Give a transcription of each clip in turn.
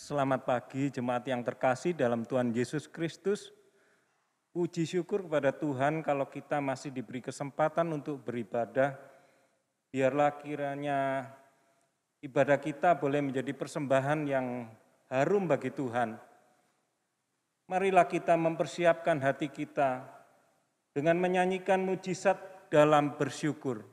Selamat pagi jemaat yang terkasih dalam Tuhan Yesus Kristus. Puji syukur kepada Tuhan kalau kita masih diberi kesempatan untuk beribadah. Biarlah kiranya ibadah kita boleh menjadi persembahan yang harum bagi Tuhan. Marilah kita mempersiapkan hati kita dengan menyanyikan mujizat dalam bersyukur.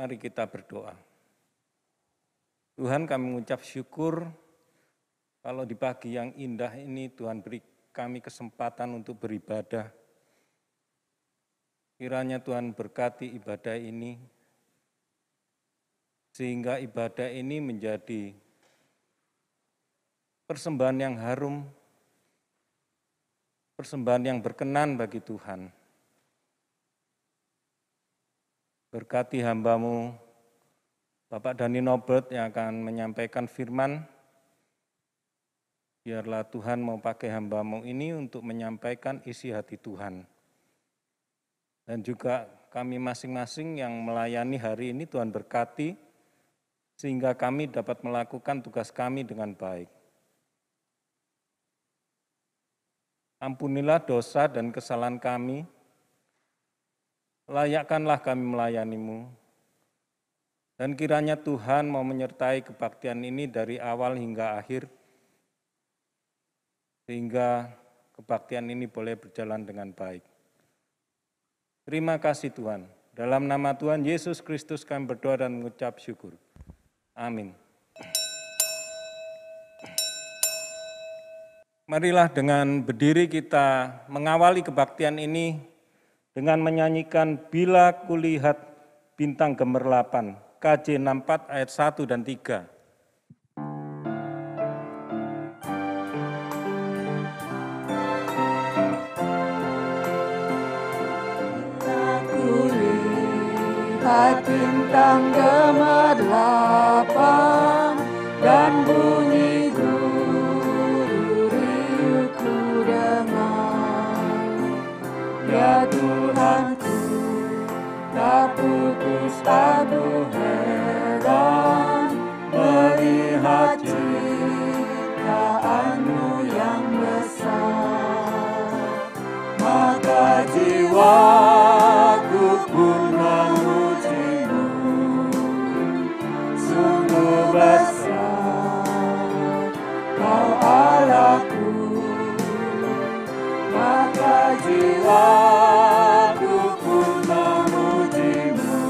Mari kita berdoa. Tuhan, kami mengucap syukur kalau di pagi yang indah ini Tuhan beri kami kesempatan untuk beribadah. Kiranya Tuhan berkati ibadah ini, sehingga ibadah ini menjadi persembahan yang harum, persembahan yang berkenan bagi Tuhan. Berkati hamba-Mu, Bapak Dhani Nobert yang akan menyampaikan firman. Biarlah Tuhan mau pakai hamba-Mu ini untuk menyampaikan isi hati Tuhan. Dan juga kami masing-masing yang melayani hari ini Tuhan berkati, sehingga kami dapat melakukan tugas kami dengan baik. Ampunilah dosa dan kesalahan kami, layakkanlah kami melayani-Mu, dan kiranya Tuhan mau menyertai kebaktian ini dari awal hingga akhir, sehingga kebaktian ini boleh berjalan dengan baik. Terima kasih Tuhan. Dalam nama Tuhan Yesus Kristus kami berdoa dan mengucap syukur. Amin. Marilah dengan berdiri kita mengawali kebaktian ini dengan menyanyikan Bila Kulihat Bintang Gemerlapan, KJ 64 ayat 1 dan 3. Kulihat bintang gemerlapan dan bunyi guru riuhku dengar. Ya Tuhanku, tak putus aku heran melihat ciptaanmu yang besar. Maka jiwaku pun memuji-Mu, sungguh besar Kau Allahku. Maka jiwaku pun memuji-Mu,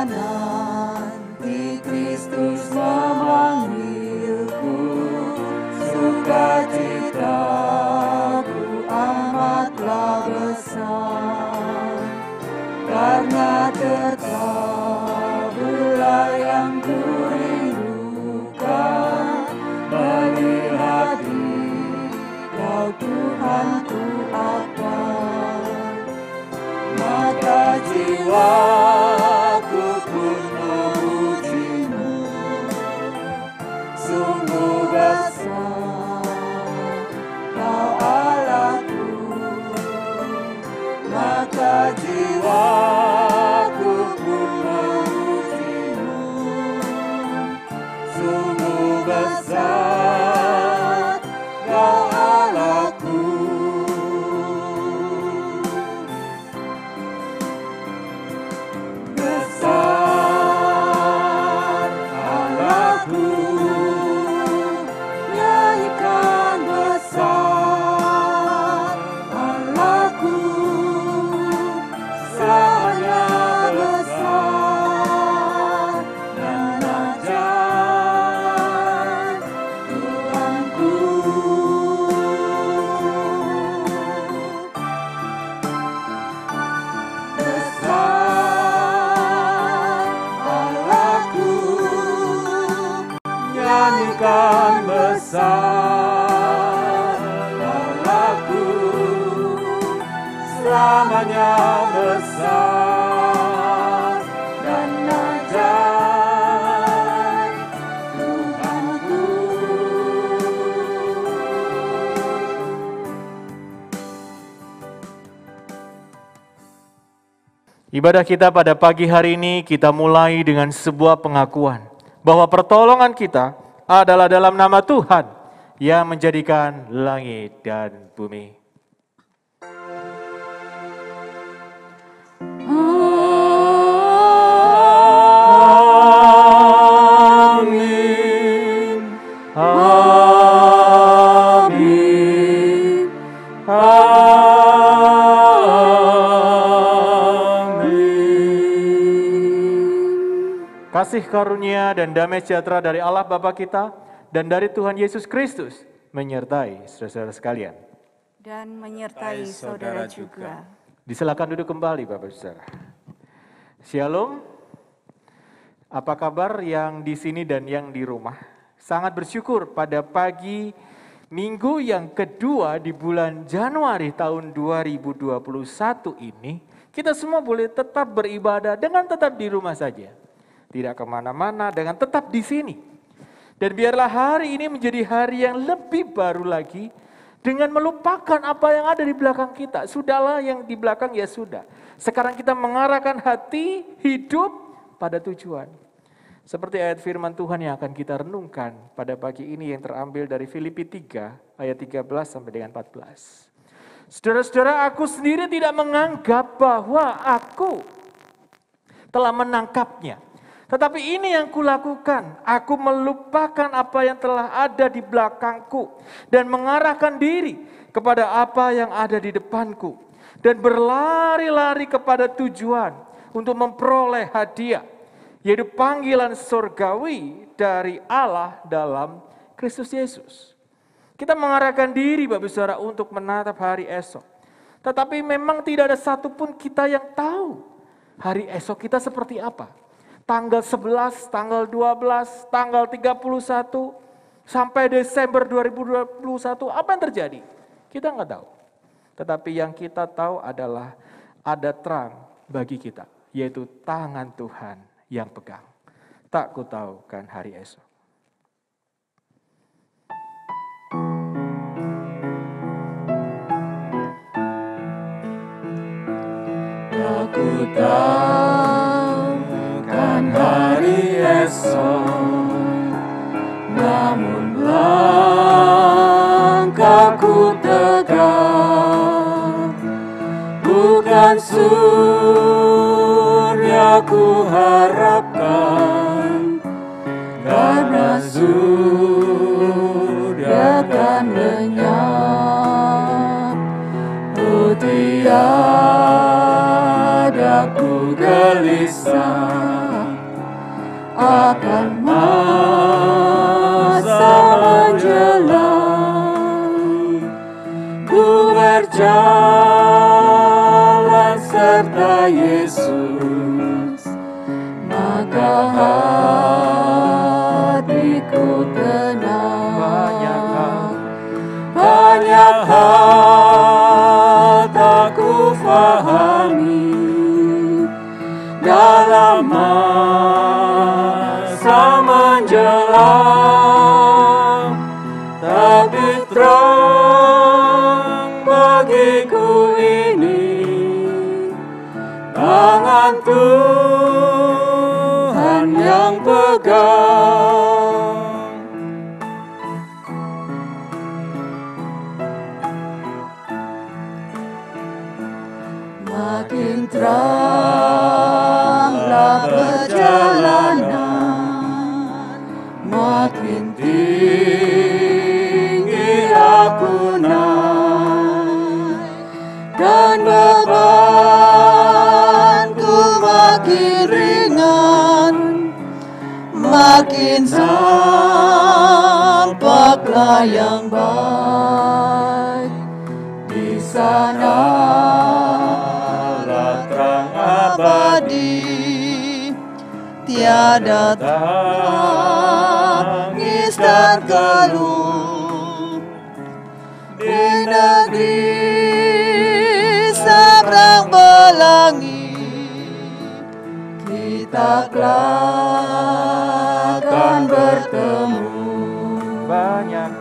nanti Kristus memanggilku, sukacitaku amatlah besar, karena terkaburlah yang kurindukan, melihat Dikau Tuhanku apa. Maka jiwaku pun memuji-Mu, sungguh besar Kau Allahku. Maka jiwaku pun memuji-Mu, sungguh besar Kau Allahku. Besar Allahku, nyanyikan besar Allahku, selamanya besar dan ajaib Tuhanku. Nyanyikan besar Allahku, selamanya besar dan ajaib Tuhanku. Ibadah kita pada pagi hari ini kita mulai dengan sebuah pengakuan bahwa pertolongan kita adalah dalam nama Tuhan yang menjadikan langit dan bumi. Amin. Amin. Kasih karunia dan damai sejahtera dari Allah Bapa kita dan dari Tuhan Yesus Kristus menyertai saudara-saudara sekalian. Dan menyertai saudara juga. Disilakan duduk kembali Bapak Saudara. Shalom. Apa kabar yang di sini dan yang di rumah? Sangat bersyukur pada pagi minggu yang kedua di bulan Januari tahun 2021 ini, kita semua boleh tetap beribadah dengan tetap di rumah saja. Tidak kemana-mana, dengan tetap di sini. Dan biarlah hari ini menjadi hari yang lebih baru lagi dengan melupakan apa yang ada di belakang kita. Sudahlah yang di belakang ya sudah. Sekarang kita mengarahkan hati, hidup pada tujuan. Seperti ayat firman Tuhan yang akan kita renungkan pada pagi ini yang terambil dari Filipi 3 ayat 13 sampai dengan 14. Saudara-saudara, aku sendiri tidak menganggap bahwa aku telah menangkapnya. Tetapi ini yang kulakukan, aku melupakan apa yang telah ada di belakangku dan mengarahkan diri kepada apa yang ada di depanku dan berlari-lari kepada tujuan untuk memperoleh hadiah, yaitu panggilan surgawi dari Allah dalam Kristus Yesus. Kita mengarahkan diri Bapak Saudara untuk menatap hari esok. Tetapi memang tidak ada satupun kita yang tahu hari esok kita seperti apa. Tanggal 11, tanggal 12, tanggal 31, sampai Desember 2021, apa yang terjadi? Kita nggak tahu. Tetapi yang kita tahu adalah ada terang bagi kita, yaitu tangan Tuhan yang pegang. Tak ku tahu kan hari esok. Aku tahu kan hari esok, namun langkahku tegak, bukan surga ku harapkan, karena surga kan lenyap. Oh tiada ku gelisah akan masa menjelang. Ku berjalan serta Yesus, maka hatiku tenang. Banyak hal tak ku fahami dalam masa menjelang, tapi terang bagiku ini tangan Tuhan yang pegang. Makin teranglah perjalanan, makin tinggi aku naik, dan bebanku makin ringan, makin sampaklah yang baik. Di sana terang abadi, tiada tangis dan keluh. Di negeri seberang pelangi, kita kelak akan bertemu. Banyak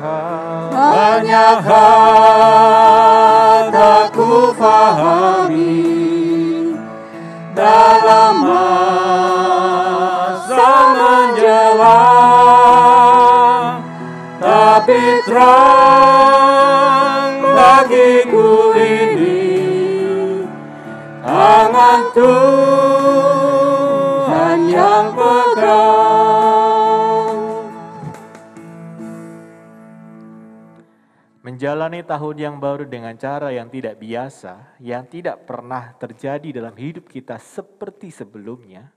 hal tak ku fahami dalam masa menjelang, tapi terang bagiku ini tangan Tuhan yang pegang. Menjalani tahun yang baru dengan cara yang tidak biasa, yang tidak pernah terjadi dalam hidup kita seperti sebelumnya,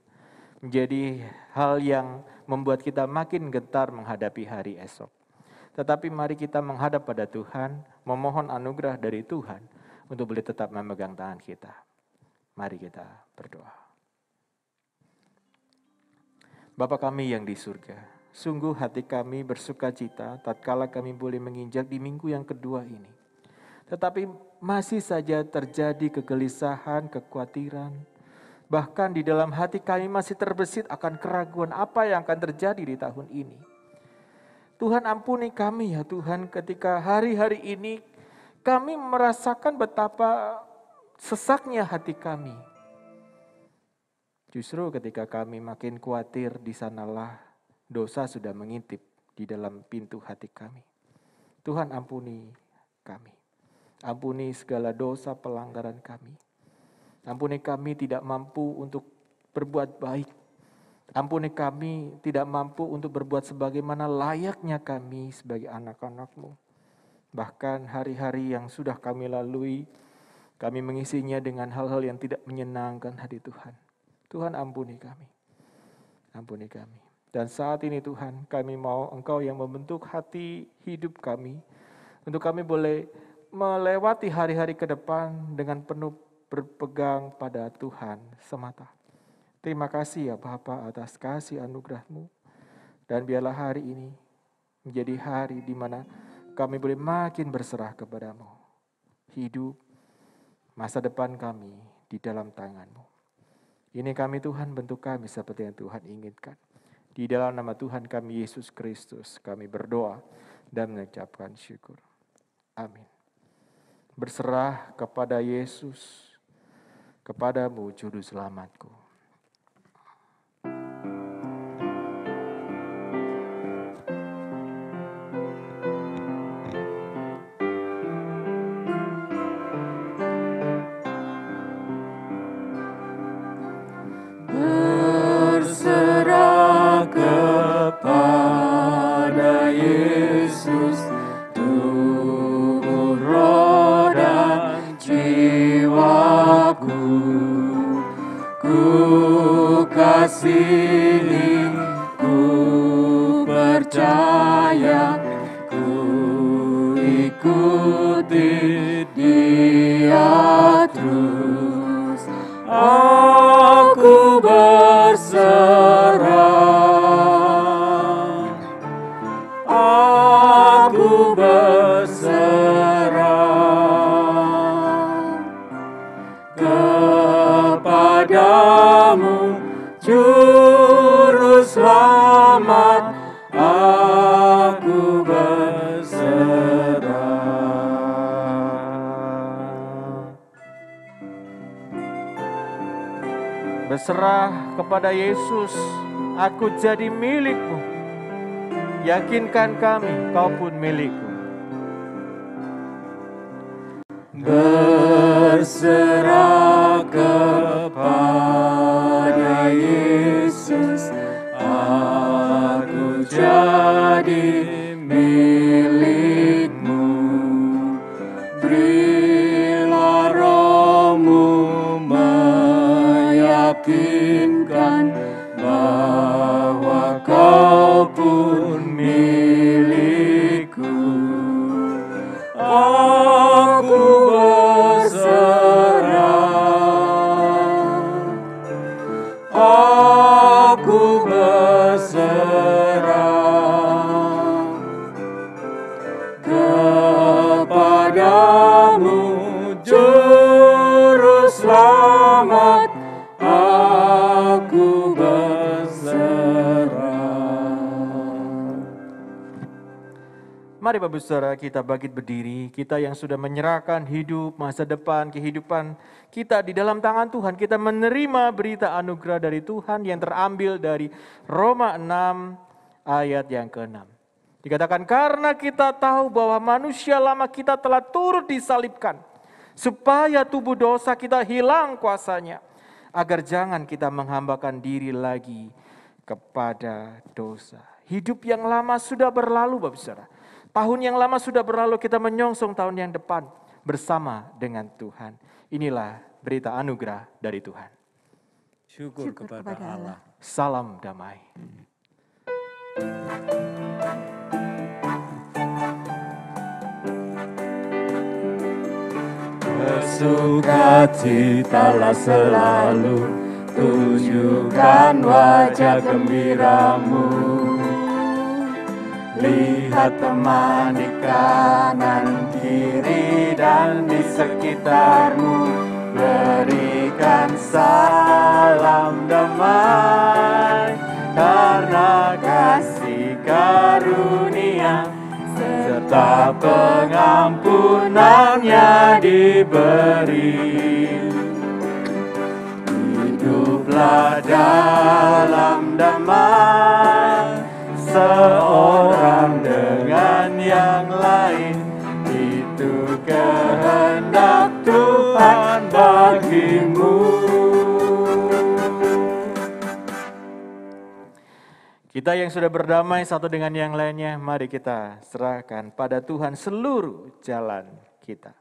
menjadi hal yang membuat kita makin gentar menghadapi hari esok. Tetapi mari kita menghadap pada Tuhan, memohon anugerah dari Tuhan untuk boleh tetap memegang tangan kita. Mari kita berdoa. Bapa kami yang di surga, sungguh hati kami bersuka cita tatkala kami boleh menginjak di minggu yang kedua ini. Tetapi masih saja terjadi kegelisahan, kekhawatiran. Bahkan di dalam hati kami masih terbesit akan keraguan apa yang akan terjadi di tahun ini. Tuhan ampuni kami ya Tuhan, ketika hari-hari ini kami merasakan betapa sesaknya hati kami. Justru ketika kami makin khawatir, di sanalah dosa sudah mengintip di dalam pintu hati kami. Tuhan ampuni kami. Ampuni segala dosa pelanggaran kami. Ampuni kami tidak mampu untuk berbuat baik. Ampuni kami tidak mampu untuk berbuat sebagaimana layaknya kami sebagai anak-anak-Mu. Bahkan hari-hari yang sudah kami lalui, kami mengisinya dengan hal-hal yang tidak menyenangkan hati Tuhan. Tuhan ampuni kami. Ampuni kami. Dan saat ini Tuhan, kami mau Engkau yang membentuk hati hidup kami, untuk kami boleh melewati hari-hari ke depan dengan penuh berpegang pada Tuhan semata. Terima kasih ya Bapa atas kasih anugerah-Mu. Dan biarlah hari ini menjadi hari di mana kami boleh makin berserah kepada-Mu. Hidup, masa depan kami di dalam tangan-Mu. Ini kami Tuhan, bentuk kami seperti yang Tuhan inginkan. Di dalam nama Tuhan kami Yesus Kristus, kami berdoa dan mengucapkan syukur. Amin. Berserah kepada Yesus, kepadamu juru selamatku. Berserah kepada Yesus, tubuh, roh, dan jiwaku. Ku kasihi, ku percaya, ku ikuti Dia terus. Aku berserah, aku berserah kepadamu, Juru Selamat, aku berserah. Berserah kepada Yesus, aku jadi milikmu. Yakinkan kami, kau pun milikku. Berserah kepada Yesus, aku jadi milikmu. Berilah Roh-Mu meyakinkan bahwa kau pun milikku. Aku berserah, aku berserah kepadamu, Juru Selamat, aku berserah. Mari Bapak Saudara kita bangkit berdiri, kita yang sudah menyerahkan hidup, masa depan, kehidupan kita di dalam tangan Tuhan. Kita menerima berita anugerah dari Tuhan yang terambil dari Roma 6 ayat yang ke-6. Dikatakan karena kita tahu bahwa manusia lama kita telah turut disalibkan, supaya tubuh dosa kita hilang kuasanya, agar jangan kita menghambakan diri lagi kepada dosa. Hidup yang lama sudah berlalu Bapak Saudara. Tahun yang lama sudah berlalu, kita menyongsong tahun yang depan bersama dengan Tuhan. Inilah berita anugerah dari Tuhan. Syukur kepada Allah. Salam damai. Bersukacitalah selalu, tunjukkan wajah gembiramu. Lihat teman di kanan, kiri, dan di sekitarmu. Berikan salam damai, karena kasih karunia serta pengampunannya diberi. Hiduplah dalam damai, seorang dengan yang lain, itu kehendak Tuhan bagimu. Kita yang sudah berdamai satu dengan yang lainnya, mari kita serahkan pada Tuhan seluruh jalan kita.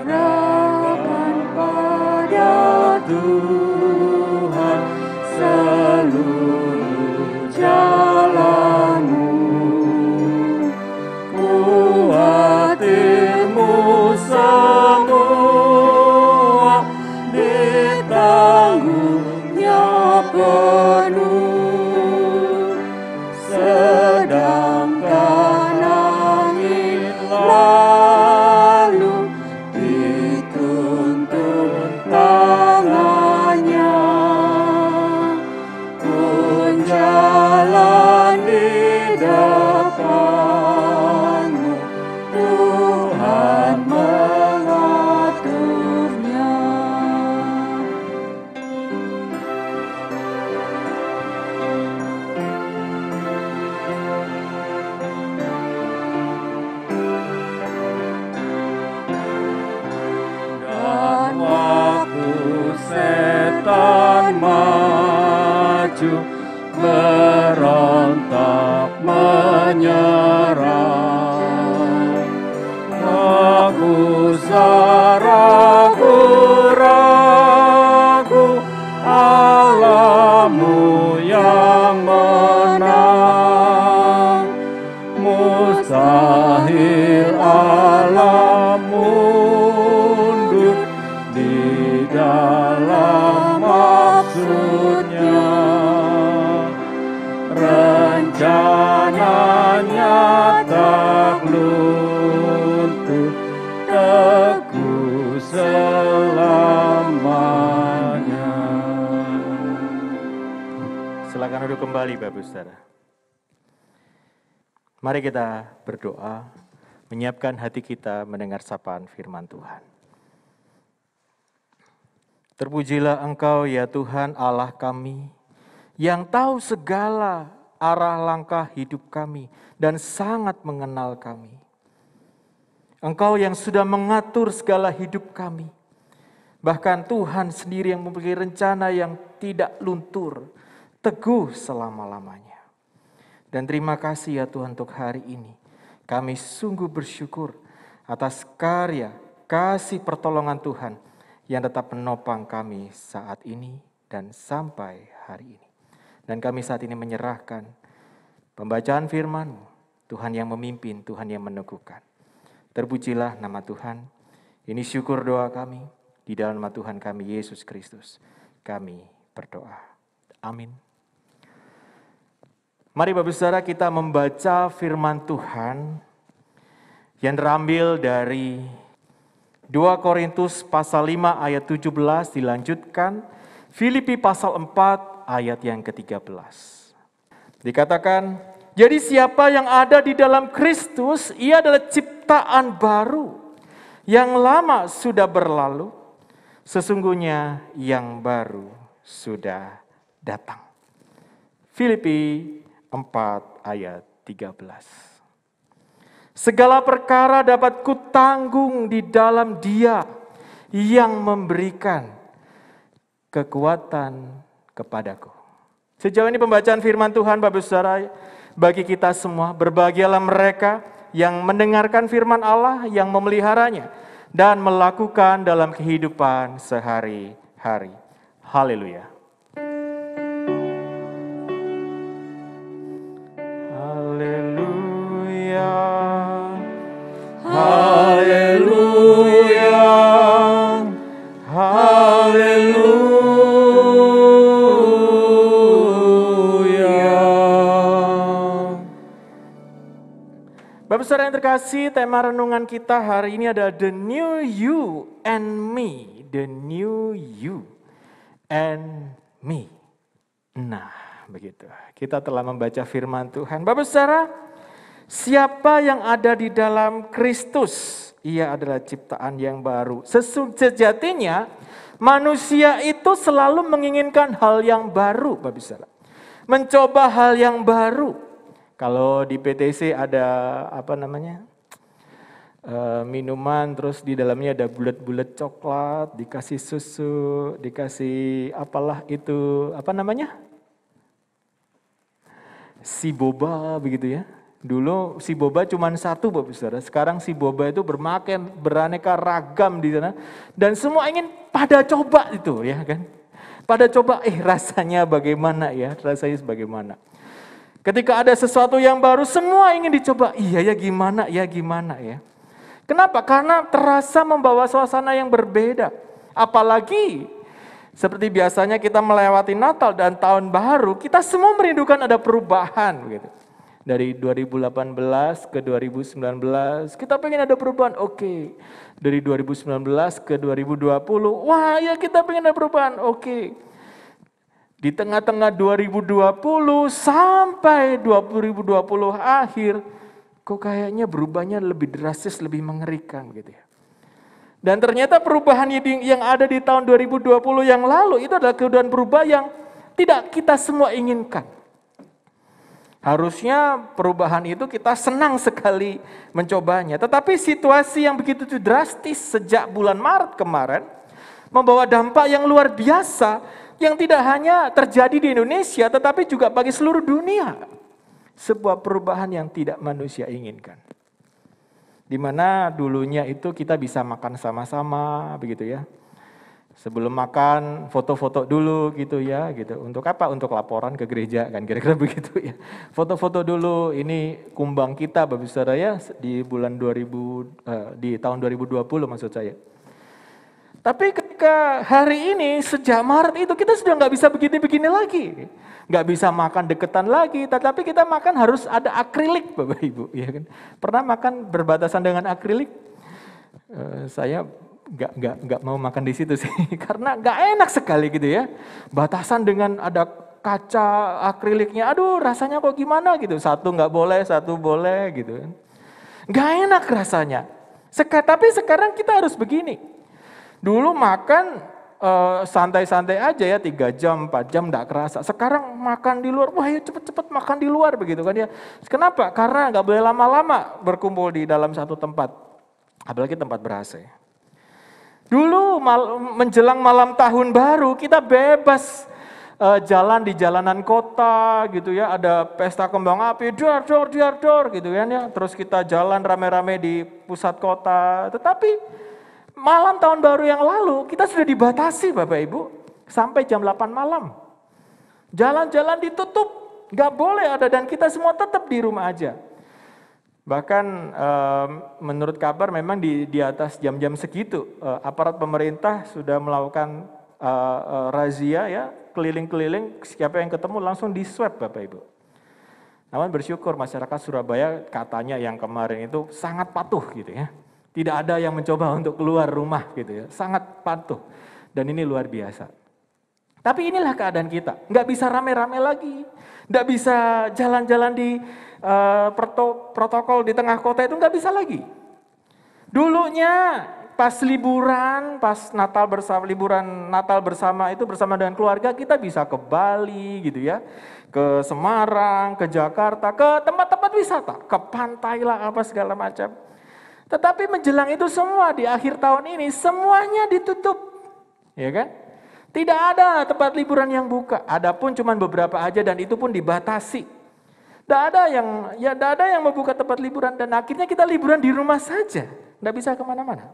Serahkan pada Tuhan seluruh jalanmu, kuatirmu semua ditanggungnya penuh, sedangkan angin lalu dituntun tangannya, pun jalan di depanmu, Tuhan mengaturnya. akan maju, berontak menyerang. Aku ragu-ragu, Allahmu yang menang. Mustahil Allah mundur di dalam maksudnya. Rencananya tak luntur, teguh selamanya. Silakan duduk kembali Bapak Saudara. Mari kita berdoa, menyiapkan hati kita mendengar sapaan firman Tuhan. Terpujilah Engkau ya Tuhan Allah kami, yang tahu segala arah langkah hidup kami dan sangat mengenal kami. Engkau yang sudah mengatur segala hidup kami. Bahkan Tuhan sendiri yang memiliki rencana yang tidak luntur, teguh selama-lamanya. Dan terima kasih ya Tuhan untuk hari ini. Kami sungguh bersyukur atas karya, kasih pertolongan Tuhan yang tetap menopang kami saat ini dan sampai hari ini. Dan kami saat ini menyerahkan pembacaan firman-Mu, Tuhan yang memimpin, Tuhan yang meneguhkan. Terpujilah nama Tuhan. Ini syukur doa kami di dalam nama Tuhan kami Yesus Kristus. Kami berdoa. Amin. Mari Bapak Saudara kita membaca firman Tuhan yang terambil dari 2 Korintus pasal 5 ayat 17 dilanjutkan Filipi pasal 4 ayat yang ke-13. Dikatakan, jadi siapa yang ada di dalam Kristus, ia adalah ciptaan baru. Yang lama sudah berlalu, sesungguhnya yang baru sudah datang. Filipi 4 ayat 13. Segala perkara dapat kutanggung di dalam Dia yang memberikan kekuatan kepadaku. Sejauh ini pembacaan firman Tuhan Bapak Saudara, bagi kita semua berbahagialah mereka yang mendengarkan firman Allah, yang memeliharanya dan melakukan dalam kehidupan sehari-hari. Haleluya. Haleluya, haleluya. Bapak Saudara yang terkasih, tema renungan kita hari ini adalah The New You and Me. The New You and Me. Nah, begitu. Kita telah membaca firman Tuhan. Bapak Saudara, siapa yang ada di dalam Kristus, ia adalah ciptaan yang baru. Sejatinya manusia itu selalu menginginkan hal yang baru, Bapak Saudara. Mencoba hal yang baru. Kalau di PTC ada minuman, terus di dalamnya ada bulat-bulat coklat, dikasih susu, dikasih apalah itu, si boba begitu ya. Dulu si boba cuma satu Bapak Saudara, sekarang si boba itu beraneka ragam di sana. Dan semua ingin pada coba itu ya kan. Pada coba rasanya bagaimana ya, rasanya bagaimana. Ketika ada sesuatu yang baru semua ingin dicoba, iya ya gimana ya. Kenapa? Karena terasa membawa suasana yang berbeda. Apalagi seperti biasanya kita melewati Natal dan Tahun Baru, kita semua merindukan ada perubahan gitu. Dari 2018 ke 2019, kita pengen ada perubahan, oke. Dari 2019 ke 2020, wah ya kita pengen ada perubahan, oke. Di tengah-tengah 2020 sampai 2020 akhir, kok kayaknya berubahnya lebih drastis, lebih mengerikan gitu ya. Dan ternyata perubahan yang ada di tahun 2020 yang lalu itu adalah keadaan berubah yang tidak kita semua inginkan. Harusnya perubahan itu kita senang sekali mencobanya. Tetapi situasi yang begitu drastis sejak bulan Maret kemarin membawa dampak yang luar biasa Yang tidak hanya terjadi di Indonesia, tetapi juga bagi seluruh dunia. Sebuah perubahan yang tidak manusia inginkan. Di mana dulunya itu kita bisa makan sama-sama, begitu ya. Sebelum makan, foto-foto dulu gitu ya, gitu. Untuk apa? Untuk laporan ke gereja, kan kira-kira begitu ya. Foto-foto dulu, ini kumbang kita Bapak Saudara ya, di bulan 2000, di tahun 2020 maksud saya. Tapi ketika hari ini, sejak Maret itu kita sudah nggak bisa begini-begini lagi. Nggak bisa makan deketan lagi, tetapi kita makan harus ada akrilik Bapak Ibu. Ya kan? Pernah makan berbatasan dengan akrilik? Saya nggak mau makan di situ sih, karena nggak enak sekali gitu ya. Batasan dengan ada kaca akriliknya, aduh rasanya kok gimana gitu. Satu nggak boleh, satu boleh gitu kan. Nggak enak rasanya. Tapi sekarang kita harus begini. Dulu makan santai-santai aja ya, 3 jam, 4 jam enggak kerasa. Sekarang makan di luar, wah ya cepet-cepet makan di luar begitu kan ya. Kenapa? Karena nggak boleh lama-lama berkumpul di dalam satu tempat. Apalagi tempat ber-AC. Dulu menjelang malam tahun baru kita bebas jalan di jalanan kota gitu ya. Ada pesta kembang api, dor gitu kan ya. Terus kita jalan rame-rame di pusat kota. Tetapi malam tahun baru yang lalu kita sudah dibatasi Bapak Ibu sampai jam 8 malam. Jalan-jalan ditutup, gak boleh ada dan kita semua tetap di rumah aja. Bahkan menurut kabar memang di atas jam-jam segitu aparat pemerintah sudah melakukan razia ya, keliling-keliling, siapa yang ketemu langsung di swab Bapak Ibu. Namun bersyukur masyarakat Surabaya katanya yang kemarin itu sangat patuh gitu ya. Tidak ada yang mencoba untuk keluar rumah gitu ya, sangat patuh. Dan ini luar biasa. Tapi inilah keadaan kita, nggak bisa rame-rame lagi, nggak bisa jalan-jalan di protokol di tengah kota itu nggak bisa lagi. Dulunya pas liburan, pas liburan Natal bersama itu bersama dengan keluarga kita bisa ke Bali gitu ya, ke Semarang, ke Jakarta, ke tempat-tempat wisata, ke pantai lah apa segala macam. Tetapi menjelang itu semua di akhir tahun ini semuanya ditutup, ya kan? Tidak ada tempat liburan yang buka. Adapun cuma beberapa aja dan itu pun dibatasi. Tidak ada yang membuka tempat liburan dan akhirnya kita liburan di rumah saja, tidak bisa kemana-mana.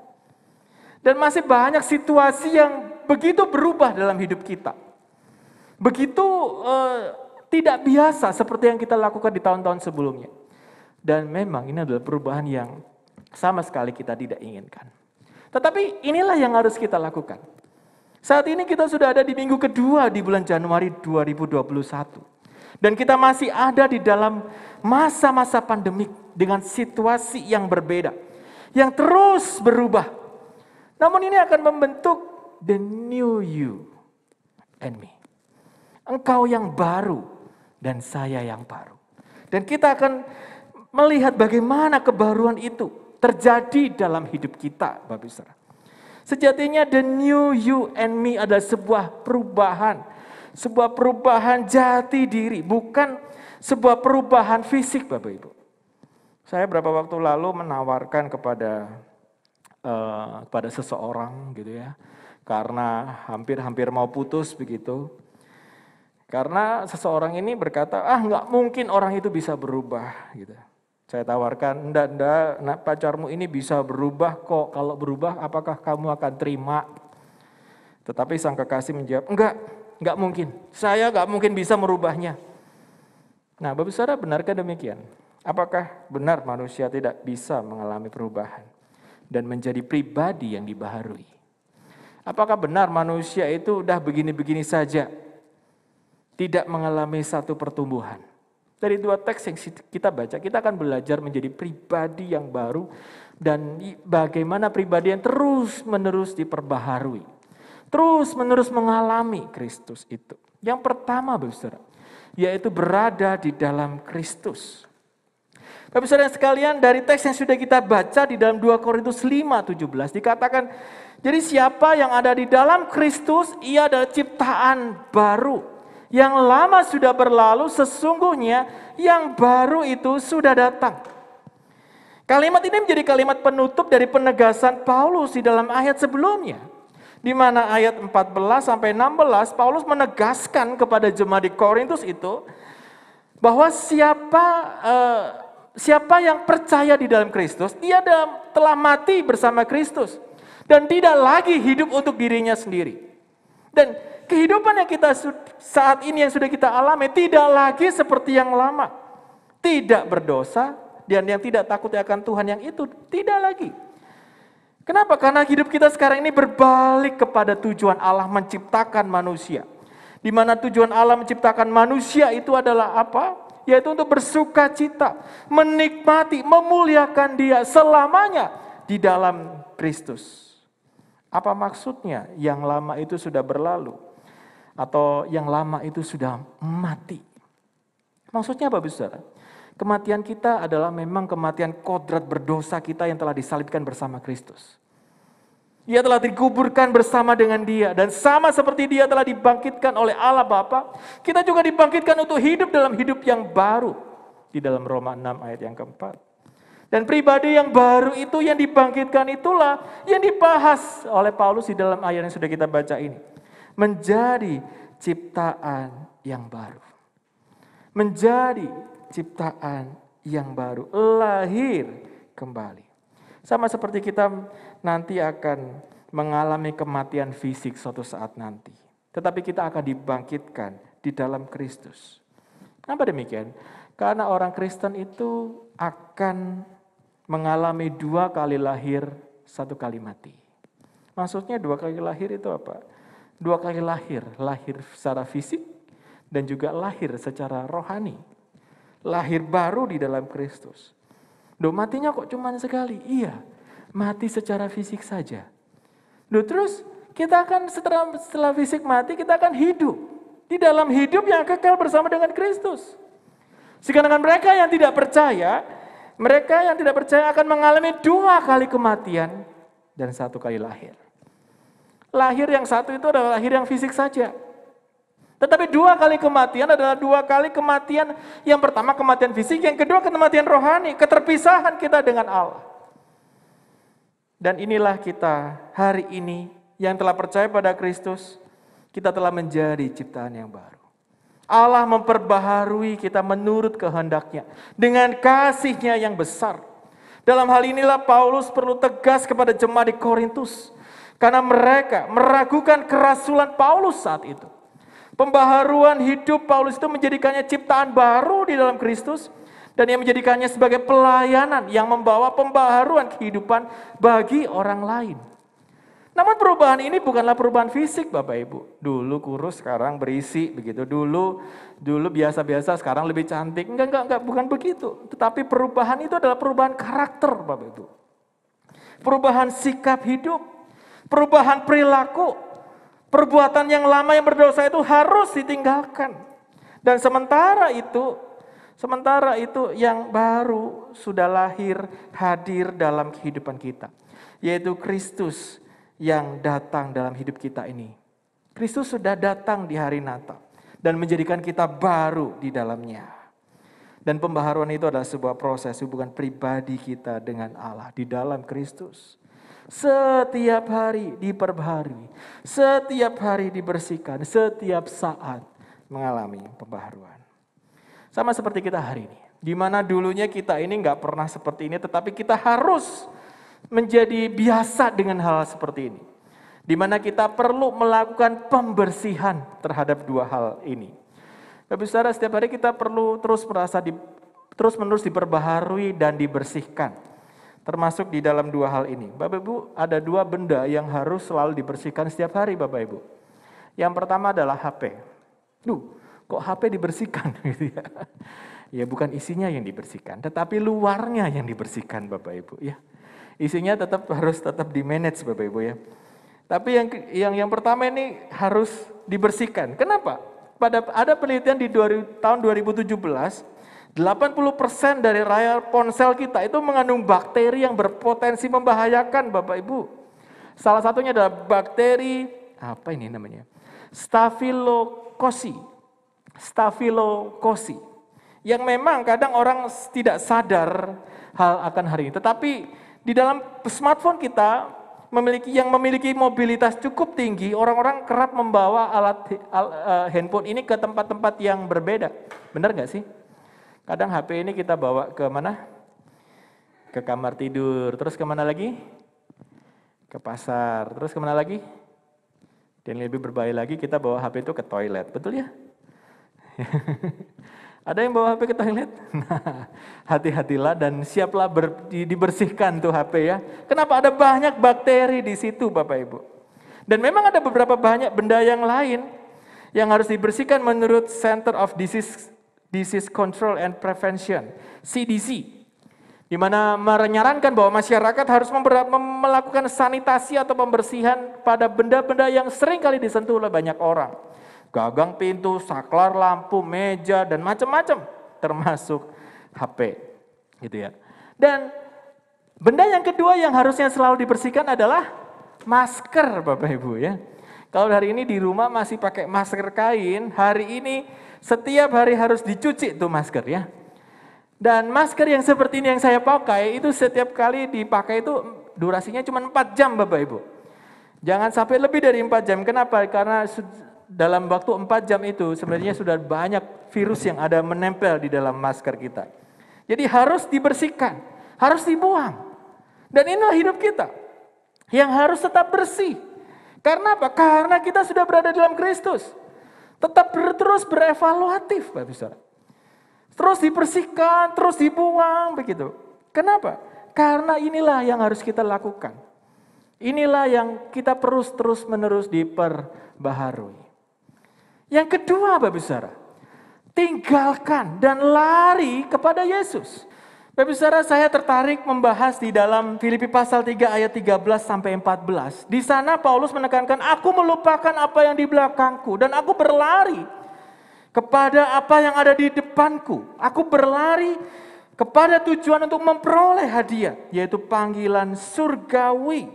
Dan masih banyak situasi yang begitu berubah dalam hidup kita, begitu tidak biasa seperti yang kita lakukan di tahun-tahun sebelumnya. Dan memang ini adalah perubahan yang sama sekali kita tidak inginkan. Tetapi inilah yang harus kita lakukan. Saat ini kita sudah ada di minggu kedua di bulan Januari 2021. Dan kita masih ada di dalam masa-masa pandemik dengan situasi yang berbeda. Yang terus berubah. Namun ini akan membentuk the new you and me. Engkau yang baru dan saya yang baru. Dan kita akan melihat bagaimana kebaruan itu terjadi dalam hidup kita, Bapak Saudara. Sejatinya the new you and me adalah sebuah perubahan jati diri, bukan sebuah perubahan fisik, Bapak Ibu. Saya beberapa waktu lalu menawarkan kepada seseorang gitu ya, karena hampir mau putus begitu. Karena seseorang ini berkata, nggak mungkin orang itu bisa berubah gitu. Saya tawarkan, enggak, pacarmu ini bisa berubah kok. Kalau berubah, apakah kamu akan terima? Tetapi sang kekasih menjawab, enggak mungkin. Saya enggak mungkin bisa merubahnya. Nah, Bapak Saudara, benarkah demikian? Apakah benar manusia tidak bisa mengalami perubahan dan menjadi pribadi yang dibaharui? Apakah benar manusia itu udah begini-begini saja, tidak mengalami satu pertumbuhan? Dari 2 teks yang kita baca, kita akan belajar menjadi pribadi yang baru dan bagaimana pribadi yang terus-menerus diperbaharui. Terus-menerus mengalami Kristus itu. Yang pertama, Bapak Saudara, yaitu berada di dalam Kristus. Bapak Saudara sekalian, dari teks yang sudah kita baca di dalam 2 Korintus 5:17 dikatakan, jadi siapa yang ada di dalam Kristus, ia adalah ciptaan baru. Yang lama sudah berlalu, sesungguhnya yang baru itu sudah datang. Kalimat ini menjadi kalimat penutup dari penegasan Paulus di dalam ayat sebelumnya. Di mana ayat 14 sampai 16 Paulus menegaskan kepada jemaat di Korintus itu bahwa siapa yang percaya di dalam Kristus, dia telah mati bersama Kristus dan tidak lagi hidup untuk dirinya sendiri. Dan kehidupan yang kita saat ini yang sudah kita alami tidak lagi seperti yang lama. Tidak berdosa dan yang tidak takut akan Tuhan yang itu tidak lagi. Kenapa? Karena hidup kita sekarang ini berbalik kepada tujuan Allah menciptakan manusia. Di mana tujuan Allah menciptakan manusia itu adalah apa? Yaitu untuk bersuka cita, menikmati, memuliakan Dia selamanya di dalam Kristus. Apa maksudnya? Yang lama itu sudah berlalu. Atau yang lama itu sudah mati. Maksudnya apa, saudara? Kematian kita adalah memang kematian kodrat berdosa kita yang telah disalibkan bersama Kristus. Ia telah dikuburkan bersama dengan Dia. Dan sama seperti Dia telah dibangkitkan oleh Allah Bapa, kita juga dibangkitkan untuk hidup dalam hidup yang baru. Di dalam Roma 6 ayat yang keempat. Dan pribadi yang baru itu yang dibangkitkan itulah yang dibahas oleh Paulus di dalam ayat yang sudah kita baca ini. Menjadi ciptaan yang baru. Menjadi ciptaan yang baru, lahir kembali. Sama seperti kita nanti akan mengalami kematian fisik suatu saat nanti. Tetapi kita akan dibangkitkan di dalam Kristus. Kenapa demikian? Karena orang Kristen itu akan mengalami 2 kali lahir, 1 kali mati. Maksudnya 2 kali lahir itu apa? 2 kali lahir secara fisik dan juga lahir secara rohani. Lahir baru di dalam Kristus. Matinya kok cuma sekali? Iya, mati secara fisik saja. Terus kita akan setelah fisik mati, kita akan hidup. Di dalam hidup yang kekal bersama dengan Kristus. Sedangkan mereka yang tidak percaya akan mengalami 2 kali kematian dan 1 kali lahir. Lahir yang satu itu adalah lahir yang fisik saja. Tetapi 2 kali kematian adalah 2 kali kematian. Yang pertama kematian fisik, yang kedua kematian rohani, keterpisahan kita dengan Allah. Dan inilah kita hari ini yang telah percaya pada Kristus, kita telah menjadi ciptaan yang baru. Allah memperbaharui kita menurut kehendak-Nya dengan kasih-Nya yang besar. Dalam hal inilah Paulus perlu tegas kepada jemaat di Korintus, karena mereka meragukan kerasulan Paulus saat itu. Pembaharuan hidup Paulus itu menjadikannya ciptaan baru di dalam Kristus dan yang menjadikannya sebagai pelayanan yang membawa pembaharuan kehidupan bagi orang lain. Namun perubahan ini bukanlah perubahan fisik Bapak Ibu. Dulu kurus, sekarang berisi begitu. Dulu biasa-biasa, sekarang lebih cantik. Enggak, bukan begitu. Tetapi perubahan itu adalah perubahan karakter Bapak Ibu. Perubahan sikap hidup, perubahan perilaku. Perbuatan yang lama yang berdosa itu harus ditinggalkan. Dan sementara itu yang baru sudah lahir, hadir dalam kehidupan kita. Yaitu Kristus yang datang dalam hidup kita ini. Kristus sudah datang di hari Natal dan menjadikan kita baru di dalamnya. Dan pembaharuan itu adalah sebuah proses hubungan pribadi kita dengan Allah di dalam Kristus. Setiap hari diperbaharui, setiap hari dibersihkan, setiap saat mengalami pembaharuan. Sama seperti kita hari ini, di mana dulunya kita ini nggak pernah seperti ini, tetapi kita harus menjadi biasa dengan hal seperti ini. Di mana kita perlu melakukan pembersihan terhadap 2 hal ini. Bapak saudara, setiap hari kita perlu terus-menerus diperbaharui dan dibersihkan. Termasuk di dalam 2 hal ini. Bapak Ibu, ada 2 benda yang harus selalu dibersihkan setiap hari Bapak Ibu. Yang pertama adalah HP. Kok HP dibersihkan gitu ya? Ya bukan isinya yang dibersihkan, tetapi luarnya yang dibersihkan Bapak Ibu ya. Isinya harus tetap di-manage Bapak Ibu ya. Tapi yang pertama ini harus dibersihkan. Kenapa? Ada penelitian di tahun 2017, 80% dari layar ponsel kita itu mengandung bakteri yang berpotensi membahayakan Bapak Ibu. Salah satunya adalah bakteri, Staphylococcus. Yang memang kadang orang tidak sadar hal akan hari ini. Tetapi di dalam smartphone kita yang memiliki mobilitas cukup tinggi, orang-orang kerap membawa handphone ini ke tempat-tempat yang berbeda. Benar nggak sih? Kadang HP ini kita bawa ke mana? Ke kamar tidur, terus kemana lagi? Ke pasar, terus kemana lagi? Dan lebih berbahaya lagi kita bawa HP itu ke toilet, betul ya? Ada yang bawa HP ke toilet? Nah, hati-hatilah dan siaplah dibersihkan tuh HP ya. Kenapa? Ada banyak bakteri di situ Bapak Ibu. Dan memang ada beberapa banyak benda yang lain yang harus dibersihkan menurut Center of Disease Control and Prevention, CDC. Di mana menyarankan bahwa masyarakat harus melakukan sanitasi atau pembersihan pada benda-benda yang sering kali disentuh oleh banyak orang. Gagang pintu, saklar lampu, meja, dan macam-macam, termasuk HP, gitu ya. Dan benda yang kedua yang harusnya selalu dibersihkan adalah masker, Bapak Ibu ya. Kalau hari ini di rumah masih pakai masker kain, hari ini setiap hari harus dicuci tuh masker ya. Dan masker yang seperti ini yang saya pakai itu setiap kali dipakai itu durasinya cuma 4 jam Bapak Ibu. Jangan sampai lebih dari 4 jam. Kenapa? Karena dalam waktu 4 jam itu sebenarnya sudah banyak virus yang ada menempel di dalam masker kita. Jadi harus dibersihkan, harus dibuang. Dan inilah hidup kita yang harus tetap bersih. Karena apa? Karena kita sudah berada dalam Kristus. Tetap terus berevaluatif Bapak Saudara. Terus dibersihkan, terus dibuang begitu. Kenapa? Karena inilah yang harus kita lakukan. Inilah yang kita terus menerus diperbaharui. Yang kedua Bapak Saudara, tinggalkan dan lari kepada Yesus. Bapak Saudara, saya tertarik membahas di dalam Filipi pasal 3 ayat 13 sampai 14. Di sana Paulus menekankan, aku melupakan apa yang di belakangku dan aku berlari kepada apa yang ada di depanku. Aku berlari kepada tujuan untuk memperoleh hadiah, yaitu panggilan surgawi.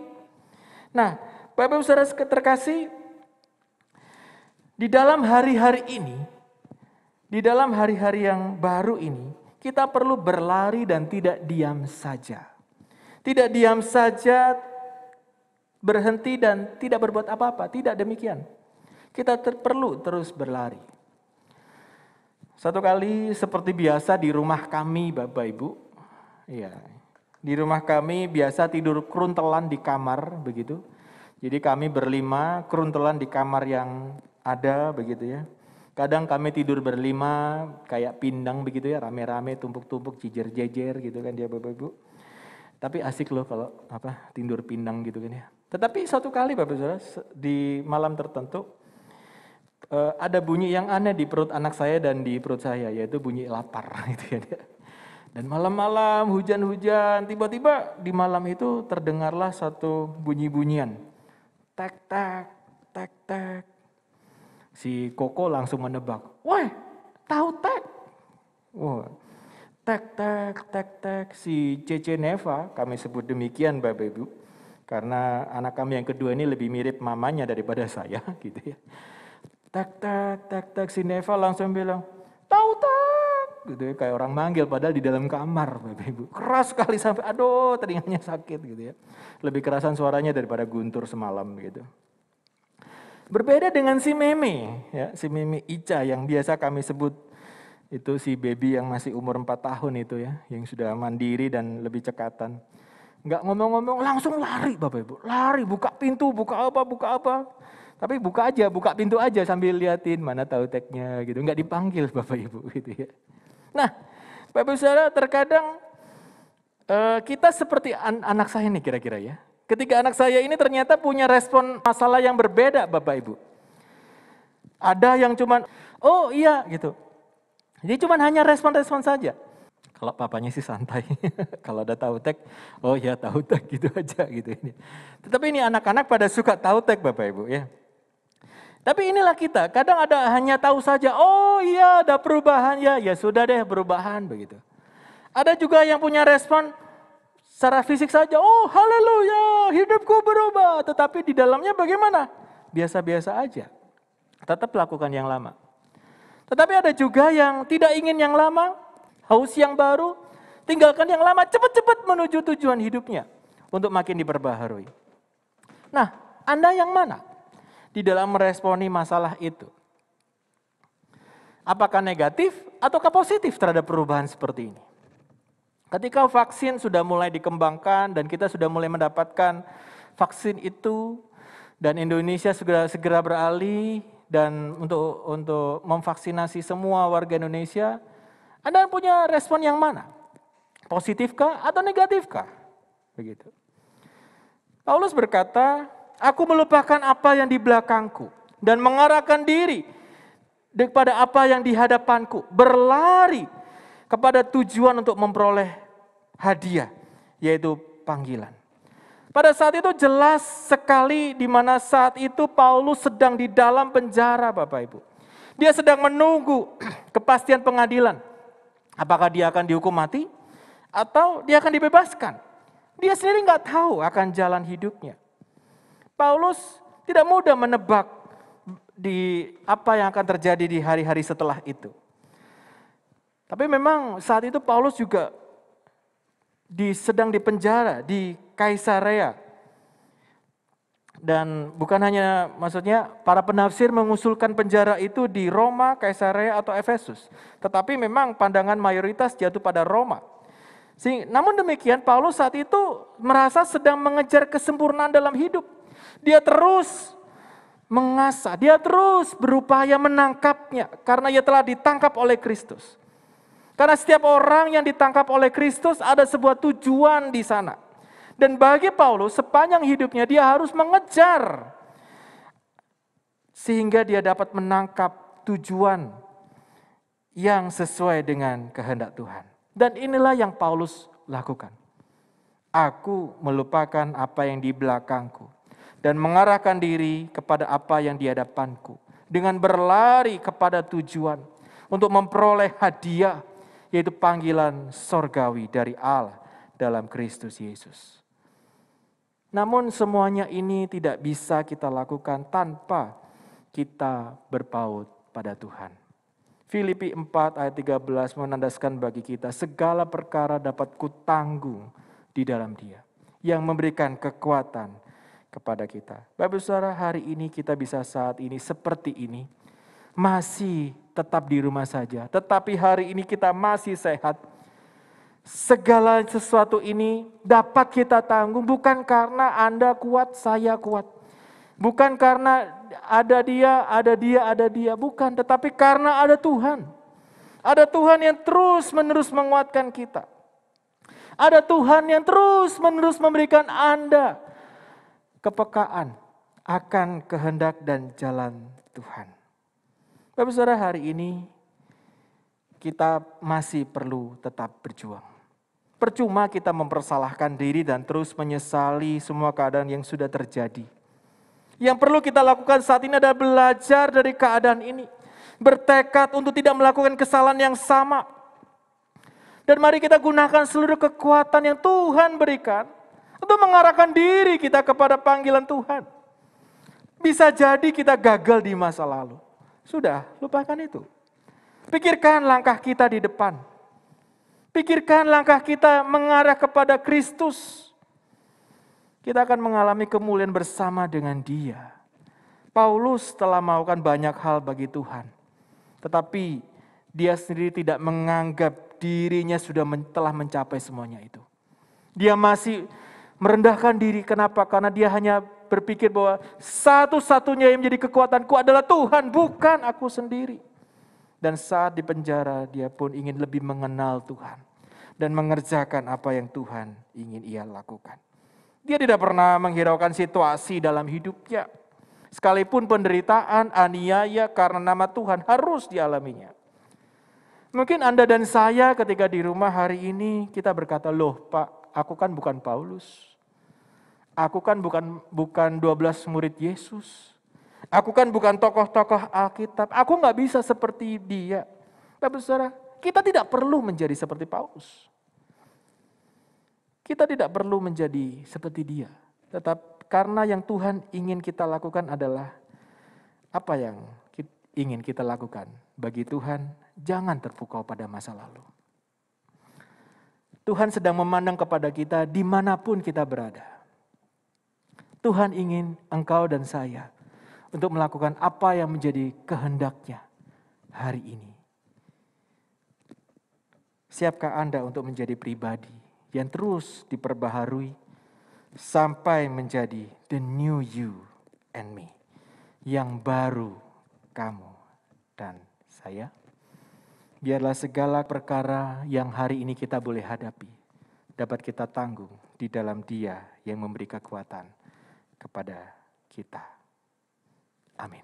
Nah, Bapak Ibu Saudara terkasih, di dalam hari-hari ini, di dalam hari-hari yang baru ini, kita perlu berlari dan tidak diam saja. Tidak diam saja, berhenti dan tidak berbuat apa-apa, tidak demikian. Kita perlu terus berlari. Satu kali seperti biasa di rumah kami Bapak Ibu, ya, di rumah kami biasa tidur keruntelan di kamar begitu. Jadi kami berlima keruntelan di kamar yang ada begitu ya. Kadang kami tidur berlima kayak pindang begitu ya, rame-rame, tumpuk-tumpuk, jejer-jejer gitu kan dia Bapak Ibu. Tapi asik loh kalau tidur pindang gitu kan ya. Tetapi satu kali Bapak Saudara di malam tertentu ada bunyi yang aneh di perut anak saya dan di perut saya, yaitu bunyi lapar gitu ya. Dan malam-malam hujan-hujan, tiba-tiba di malam itu terdengarlah satu bunyi-bunyian. Tak tak tak tak. Si Koko langsung menebak. Wah, tahu tak? Wah. Tak tak tak tak. Si Cece Neva, kami sebut demikian Bapak Ibu. Karena anak kami yang kedua ini lebih mirip mamanya daripada saya gitu ya. Tak tak tak tak, si Neva langsung bilang, tahu tak, gitu ya, kayak orang manggil padahal di dalam kamar Bapak Ibu. Keras sekali sampai aduh telinganya sakit gitu ya. Lebih kerasan suaranya daripada Guntur semalam gitu. Berbeda dengan si Meme ya, si Meme Ica yang biasa kami sebut itu si baby yang masih umur 4 tahun itu ya, yang sudah mandiri dan lebih cekatan. Enggak ngomong-ngomong langsung lari Bapak Ibu, lari buka pintu, buka apa. Tapi buka pintu aja sambil liatin mana tahu tagnya gitu. Enggak dipanggil Bapak Ibu gitu ya. Nah, Bapak Ibu Saudara terkadang kita seperti anak saya nih kira-kira ya. Ketika anak saya ini ternyata punya respon masalah yang berbeda Bapak Ibu. Ada yang cuman, oh iya gitu. Jadi cuman hanya respon-respon saja. Kalau papanya sih santai. Kalau ada tahu tag, oh ya tahu tag gitu aja gitu ini. Tetapi ini anak-anak pada suka tahu tag Bapak Ibu ya. Tapi inilah kita, kadang ada hanya tahu saja, oh iya ada perubahan ya sudah deh perubahan begitu. Ada juga yang punya respon secara fisik saja, oh haleluya hidupku berubah. Tetapi di dalamnya bagaimana? Biasa-biasa aja, tetap lakukan yang lama. Tetapi ada juga yang tidak ingin yang lama, haus yang baru, tinggalkan yang lama, cepat-cepat menuju tujuan hidupnya untuk makin diperbaharui. Nah, Anda yang mana di dalam meresponi masalah itu? Apakah negatif ataukah positif terhadap perubahan seperti ini? Ketika vaksin sudah mulai dikembangkan dan kita sudah mulai mendapatkan vaksin itu, dan Indonesia segera beralih dan untuk memvaksinasi semua warga Indonesia, Anda punya respon yang mana? Positifkah atau negatifkah? Begitu. Paulus berkata, aku melupakan apa yang di belakangku dan mengarahkan diri kepada apa yang di hadapanku, berlari kepada tujuan untuk memperoleh hadiah, yaitu panggilan. Pada saat itu jelas sekali di mana saat itu Paulus sedang di dalam penjara, Bapak Ibu. Dia sedang menunggu kepastian pengadilan. Apakah dia akan dihukum mati atau dia akan dibebaskan? Dia sendiri nggak tahu akan jalan hidupnya. Paulus tidak mudah menebak di apa yang akan terjadi di hari-hari setelah itu. Tapi memang saat itu Paulus juga sedang dipenjara di Kaisarea. Dan bukan hanya, maksudnya para penafsir mengusulkan penjara itu di Roma, Kaisarea atau Efesus. Tetapi memang pandangan mayoritas jatuh pada Roma. Namun demikian Paulus saat itu merasa sedang mengejar kesempurnaan dalam hidup. Dia terus mengasah, dia terus berupaya menangkapnya karena ia telah ditangkap oleh Kristus. Karena setiap orang yang ditangkap oleh Kristus ada sebuah tujuan di sana. Dan bagi Paulus sepanjang hidupnya dia harus mengejar sehingga dia dapat menangkap tujuan yang sesuai dengan kehendak Tuhan. Dan inilah yang Paulus lakukan. Aku melupakan apa yang di belakangku dan mengarahkan diri kepada apa yang di hadapanku dengan berlari kepada tujuan untuk memperoleh hadiah, yaitu panggilan sorgawi dari Allah dalam Kristus Yesus. Namun semuanya ini tidak bisa kita lakukan tanpa kita berpaut pada Tuhan. Filipi 4 ayat 13 menandaskan bagi kita, segala perkara dapat kutanggung di dalam Dia yang memberikan kekuatan kepada kita. Bapak Saudara, hari ini kita bisa saat ini seperti ini, masih tetap di rumah saja, tetapi hari ini kita masih sehat. Segala sesuatu ini dapat kita tanggung bukan karena Anda kuat, saya kuat. Bukan karena ada dia, bukan. Tetapi karena ada Tuhan. Ada Tuhan yang terus-menerus menguatkan kita. Ada Tuhan yang terus-menerus memberikan Anda kepekaan akan kehendak dan jalan Tuhan. Bapak Saudara, hari ini kita masih perlu tetap berjuang. Percuma kita mempersalahkan diri dan terus menyesali semua keadaan yang sudah terjadi. Yang perlu kita lakukan saat ini adalah belajar dari keadaan ini. Bertekad untuk tidak melakukan kesalahan yang sama. Dan mari kita gunakan seluruh kekuatan yang Tuhan berikan untuk mengarahkan diri kita kepada panggilan Tuhan. Bisa jadi kita gagal di masa lalu. Sudah, lupakan itu. Pikirkan langkah kita di depan. Pikirkan langkah kita mengarah kepada Kristus. Kita akan mengalami kemuliaan bersama dengan Dia. Paulus telah melakukan banyak hal bagi Tuhan. Tetapi dia sendiri tidak menganggap dirinya telah mencapai semuanya itu. Dia masih merendahkan diri. Kenapa? Karena dia hanya berpikir bahwa satu-satunya yang menjadi kekuatanku adalah Tuhan, bukan aku sendiri. Dan saat di penjara dia pun ingin lebih mengenal Tuhan. Dan mengerjakan apa yang Tuhan ingin ia lakukan. Dia tidak pernah menghiraukan situasi dalam hidupnya. Sekalipun penderitaan, aniaya karena nama Tuhan harus dialaminya. Mungkin Anda dan saya ketika di rumah hari ini kita berkata, loh Pak, aku kan bukan Paulus. Aku kan bukan 12 murid Yesus. Aku kan bukan tokoh-tokoh Alkitab. Aku gak bisa seperti dia. Bapak Saudara, kita tidak perlu menjadi seperti Paulus. Kita tidak perlu menjadi seperti dia. Tetap karena yang Tuhan ingin kita lakukan adalah apa yang ingin kita lakukan. Bagi Tuhan, jangan terpukau pada masa lalu. Tuhan sedang memandang kepada kita dimanapun kita berada. Tuhan ingin engkau dan saya untuk melakukan apa yang menjadi kehendak-Nya hari ini. Siapkah Anda untuk menjadi pribadi yang terus diperbaharui sampai menjadi the new you and me, yang baru kamu dan saya? Biarlah segala perkara yang hari ini kita boleh hadapi dapat kita tanggung di dalam Dia yang memberi kekuatan kepada kita. Amin.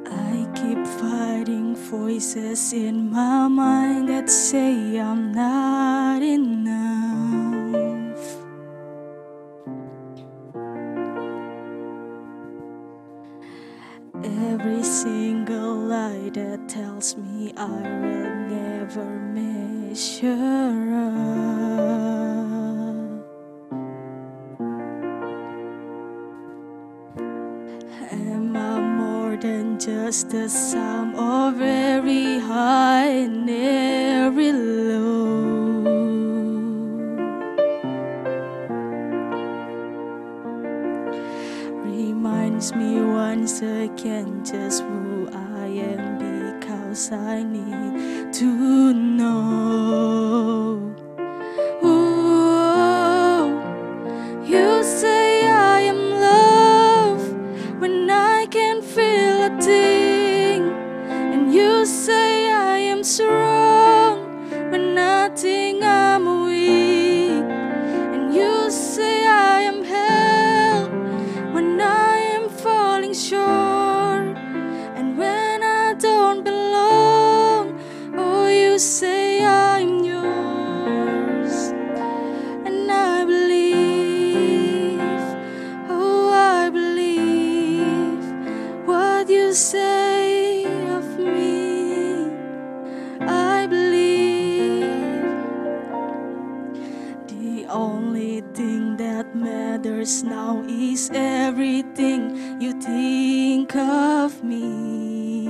I keep fighting voices in my mind that say I'm not enough. Every single lie that tells me I will never measure up. Am I more than just the sum of every high and every low? Reminds me once again just who I am, because I need to know. Ooh, you say I am love when I can't feel a thing, and you say I am strong when I think I'm weak, and you say I am held when I am falling short, and when I don't belong, oh, you say I'm yours, and I believe, oh, I believe what you say of me. I believe the only thing that matters now is everything you think of me.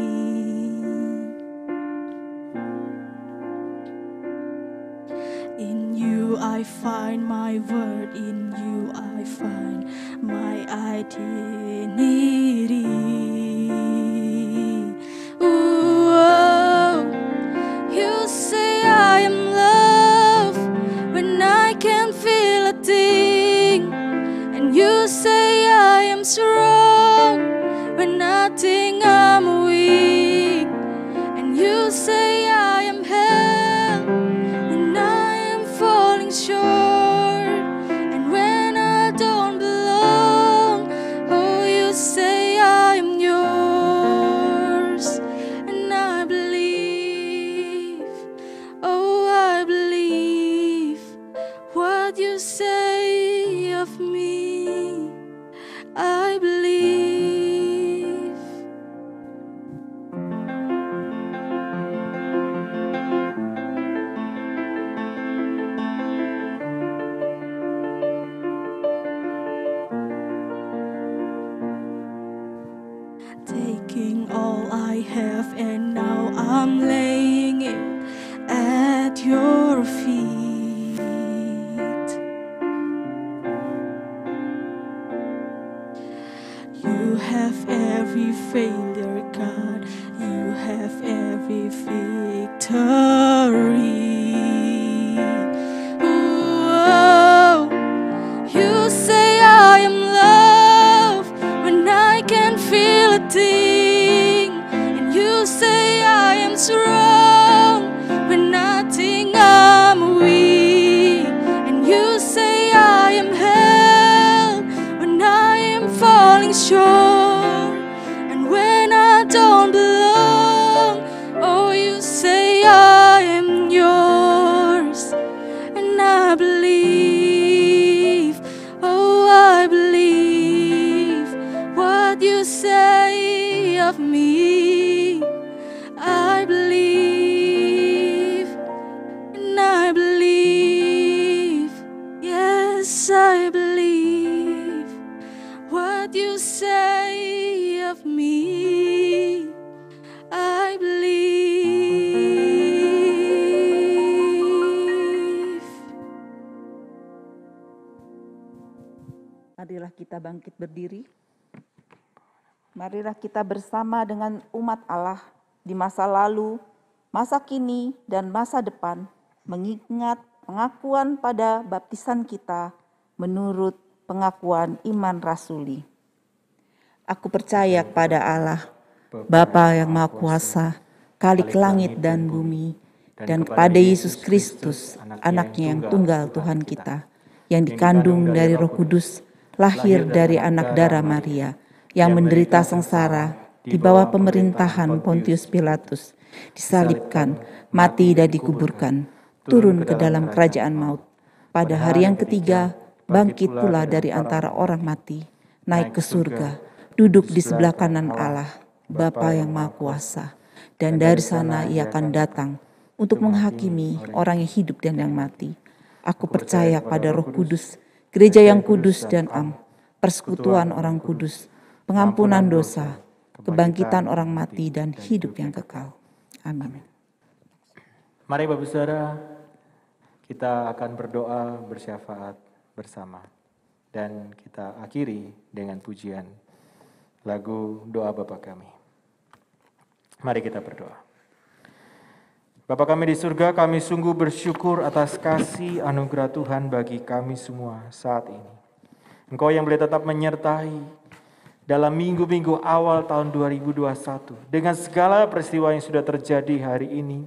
In you I find my worth, in you I find my identity. Ooh, you say I am love when I can't feel a thing, and you say I am strong when I think I'm weak, and you say I am held when I am falling short, and when I don't belong, oh, you say I am yours, and I believe, oh, I believe what you say of me. I believe. Taking all I have and now I'm laying it at your feet. You have every failure, God. You have every victory. Ooh, you say I am love when I can't feel a thing, and you say I am strong when I think I'm weak, and you say I am held when I am falling short, and when I don't belong, oh, you say I Marilah kita bangkit berdiri. Marilah kita bersama dengan umat Allah di masa lalu, masa kini, dan masa depan, mengingat pengakuan pada baptisan kita menurut pengakuan iman rasuli. Aku percaya kepada Allah, Bapa yang Maha Kuasa, Khalik langit dan bumi, dan kepada Yesus Kristus, anaknya yang tunggal Tuhan kita, yang dikandung dari Roh Kudus, lahir dari anak darah Maria, yang menderita sengsara di bawah pemerintahan Pontius Pilatus, disalibkan, mati dan dikuburkan, turun ke dalam kerajaan maut. Pada hari yang ketiga, bangkit pula dari antara orang mati, naik ke surga, duduk di sebelah kanan Allah, Bapa yang Maha Kuasa, dan dari sana Ia akan datang untuk menghakimi orang yang hidup dan yang mati. Aku percaya pada Roh Kudus, gereja yang kudus dan am, persekutuan orang kudus, pengampunan dosa, kebangkitan orang mati dan hidup yang kekal. Amin. Mari Bapak Saudara, kita akan berdoa bersyafaat bersama. Dan kita akhiri dengan pujian lagu doa Bapa Kami. Mari kita berdoa. Bapa kami di surga, kami sungguh bersyukur atas kasih anugerah Tuhan bagi kami semua saat ini. Engkau yang boleh tetap menyertai dalam minggu-minggu awal tahun 2021. Dengan segala peristiwa yang sudah terjadi hari ini,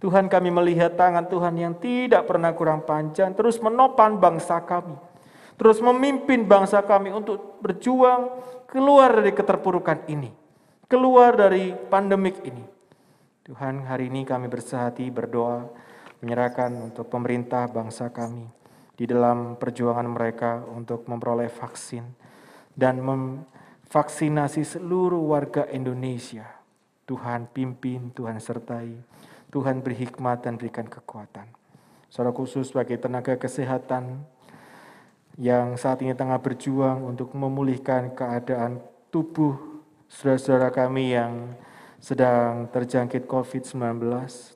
Tuhan, kami melihat tangan Tuhan yang tidak pernah kurang panjang, terus menopang bangsa kami, terus memimpin bangsa kami untuk berjuang keluar dari keterpurukan ini, keluar dari pandemik ini. Tuhan, hari ini kami bersehati berdoa, menyerahkan untuk pemerintah bangsa kami di dalam perjuangan mereka untuk memperoleh vaksin dan memvaksinasi seluruh warga Indonesia. Tuhan pimpin, Tuhan sertai, Tuhan beri hikmat dan berikan kekuatan. Secara khusus bagi tenaga kesehatan yang saat ini tengah berjuang untuk memulihkan keadaan tubuh saudara-saudara kami yang sedang terjangkit COVID-19,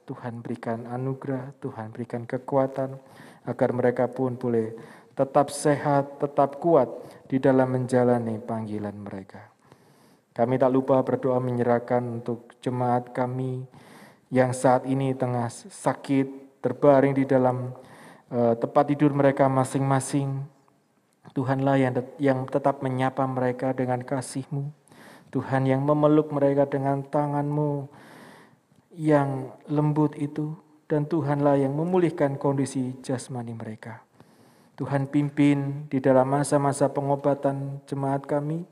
Tuhan berikan anugerah, Tuhan berikan kekuatan, agar mereka pun boleh tetap sehat, tetap kuat di dalam menjalani panggilan mereka. Kami tak lupa berdoa menyerahkan untuk jemaat kami yang saat ini tengah sakit, terbaring di dalam tempat tidur mereka masing-masing. Tuhanlah yang tetap menyapa mereka dengan kasih-Mu. Tuhan yang memeluk mereka dengan tangan-Mu yang lembut itu, dan Tuhanlah yang memulihkan kondisi jasmani mereka. Tuhan pimpin di dalam masa-masa pengobatan jemaat kami.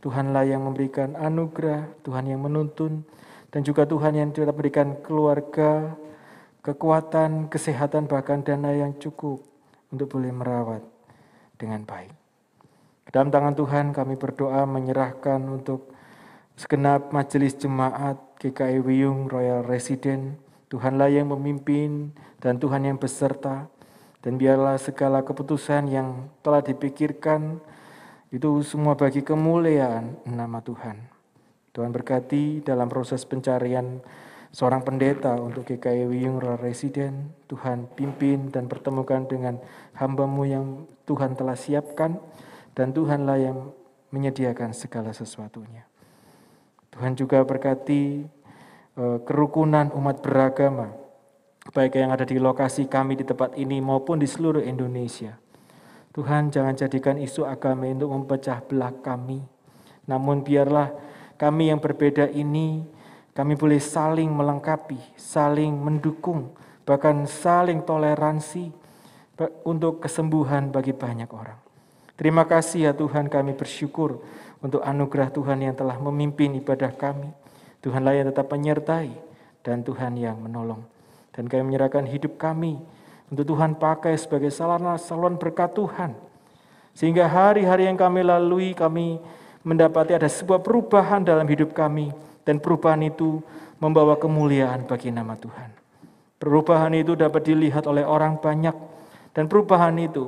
Tuhanlah yang memberikan anugerah, Tuhan yang menuntun, dan juga Tuhan yang tetap memberikan keluarga, kekuatan, kesehatan, bahkan dana yang cukup untuk boleh merawat dengan baik. Dalam tangan Tuhan kami berdoa menyerahkan untuk segenap majelis jemaat GKI Wiyung Royal Resident. Tuhanlah yang memimpin dan Tuhan yang beserta. Dan biarlah segala keputusan yang telah dipikirkan itu semua bagi kemuliaan nama Tuhan. Tuhan berkati dalam proses pencarian seorang pendeta untuk GKI Wiyung Royal Resident. Tuhan pimpin dan pertemukan dengan hamba-Mu yang Tuhan telah siapkan. Dan Tuhanlah yang menyediakan segala sesuatunya. Tuhan juga berkati kerukunan umat beragama, baik yang ada di lokasi kami di tempat ini maupun di seluruh Indonesia. Tuhan, jangan jadikan isu agama untuk memecah belah kami. Namun biarlah kami yang berbeda ini, kami boleh saling melengkapi, saling mendukung, bahkan saling toleransi untuk kesembuhan bagi banyak orang. Terima kasih ya Tuhan, kami bersyukur untuk anugerah Tuhan yang telah memimpin ibadah kami. Tuhanlah yang tetap menyertai dan Tuhan yang menolong. Dan kami menyerahkan hidup kami untuk Tuhan pakai sebagai saluran berkat Tuhan. Sehingga hari-hari yang kami lalui, kami mendapati ada sebuah perubahan dalam hidup kami. Dan perubahan itu membawa kemuliaan bagi nama Tuhan. Perubahan itu dapat dilihat oleh orang banyak. Dan perubahan itu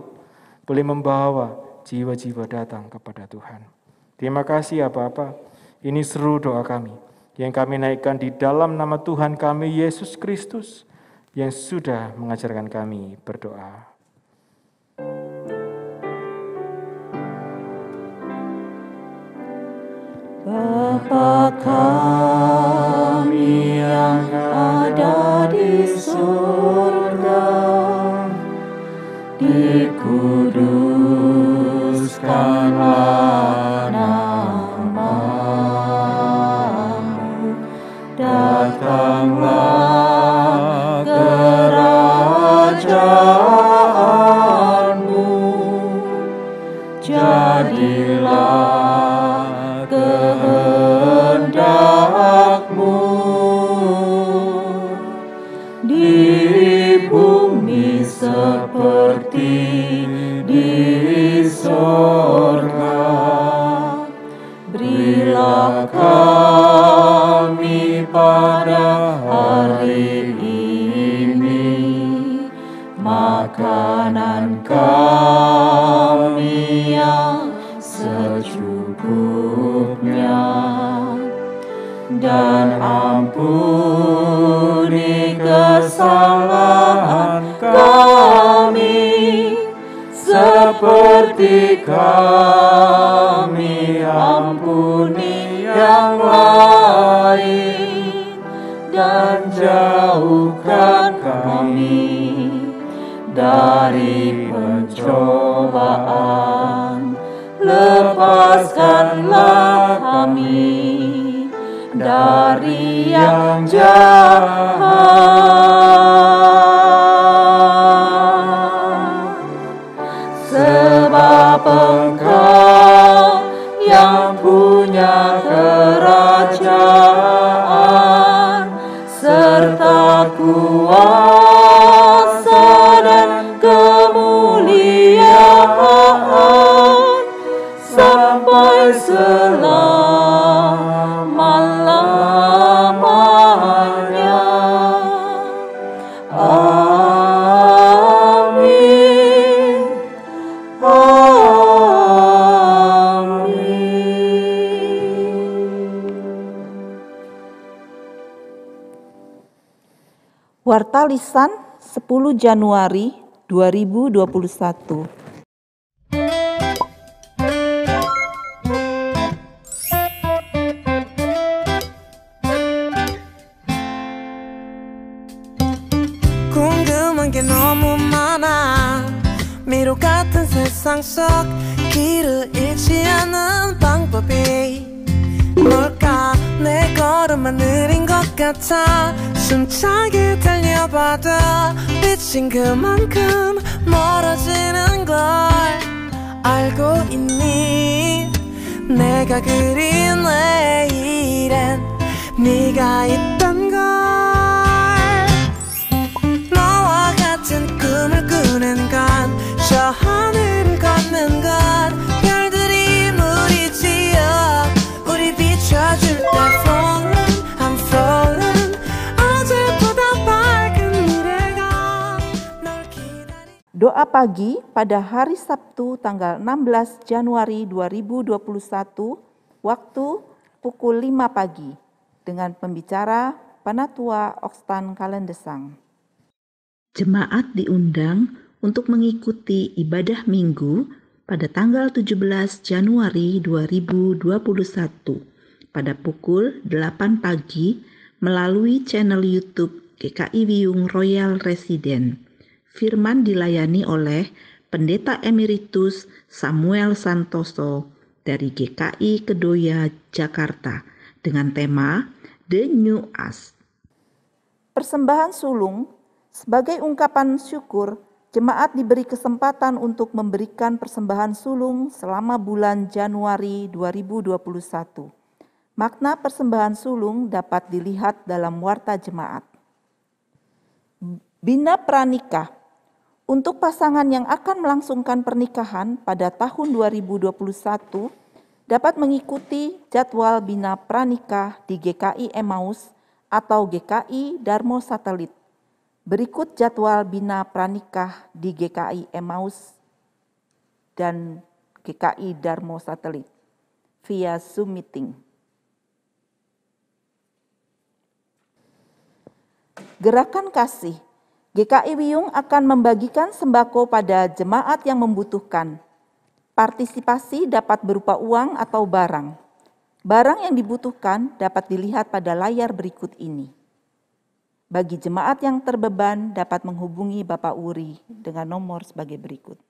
boleh membawa jiwa-jiwa datang kepada Tuhan. Terima kasih ya Bapa. Ini seru doa kami yang kami naikkan di dalam nama Tuhan kami Yesus Kristus yang sudah mengajarkan kami berdoa. Bapa kami yang ada di surga, dikuduskanlah nama-Mu, datanglah kerajaan-Mu, jadilah kehendak-Mu di bumi seperti di sorga. Berilah kami pada hari ini makanan kami yang secukupnya, dan ampuni kesalahan kami seperti kami ampuni yang lain, dan jauhkan kami dari pencobaan, lepaskanlah kami dari yang jahat. Sebab Engkau yang punya kerajaan serta kuasa dan kemuliaan sampai selama-lamanya. Amin. Warta Lisan 10 Januari 2021. 궁금한 게 너무 많아. 미로 같은 세상 속 길을 잃지 않는 방법이 뭘까? 내 걸음만 느린 것 같아. 숨차게 달려봐도 빛인 그만큼 멀어지는 걸 알고 있니? 내가 그린 내일엔 네가 있단 걸. 너와 같은 꿈을 꾸는 건 저 하늘을 걷는 것. 별들이 무리지어 우리 비춰줄 때 falling, I'm falling. 어제보다 밝은 미래가 널 기다리. Doa pagi pada hari Sabtu tanggal 16 Januari 2021 waktu pukul 5 pagi dengan pembicara Panatua Okstan Kalendesang. Jemaat diundang untuk mengikuti ibadah minggu pada tanggal 17 Januari 2021 pada pukul 8 pagi melalui channel YouTube GKI Wiyung Royal Resident. Firman dilayani oleh Pendeta Emeritus Samuel Santoso dari GKI Kedoya, Jakarta dengan tema The New Us. Persembahan sulung sebagai ungkapan syukur, jemaat diberi kesempatan untuk memberikan persembahan sulung selama bulan Januari 2021. Makna persembahan sulung dapat dilihat dalam warta jemaat. Bina pranikah. Untuk pasangan yang akan melangsungkan pernikahan pada tahun 2021 dapat mengikuti jadwal bina pranikah di GKI Emmaus atau GKI Darmo Satelit. Berikut jadwal bina pranikah di GKI Emmaus dan GKI Darmo Satelit via Zoom meeting. Gerakan kasih. GKI Wiyung akan membagikan sembako pada jemaat yang membutuhkan. Partisipasi dapat berupa uang atau barang. Barang yang dibutuhkan dapat dilihat pada layar berikut ini. Bagi jemaat yang terbeban dapat menghubungi Bapak Uri dengan nomor sebagai berikut.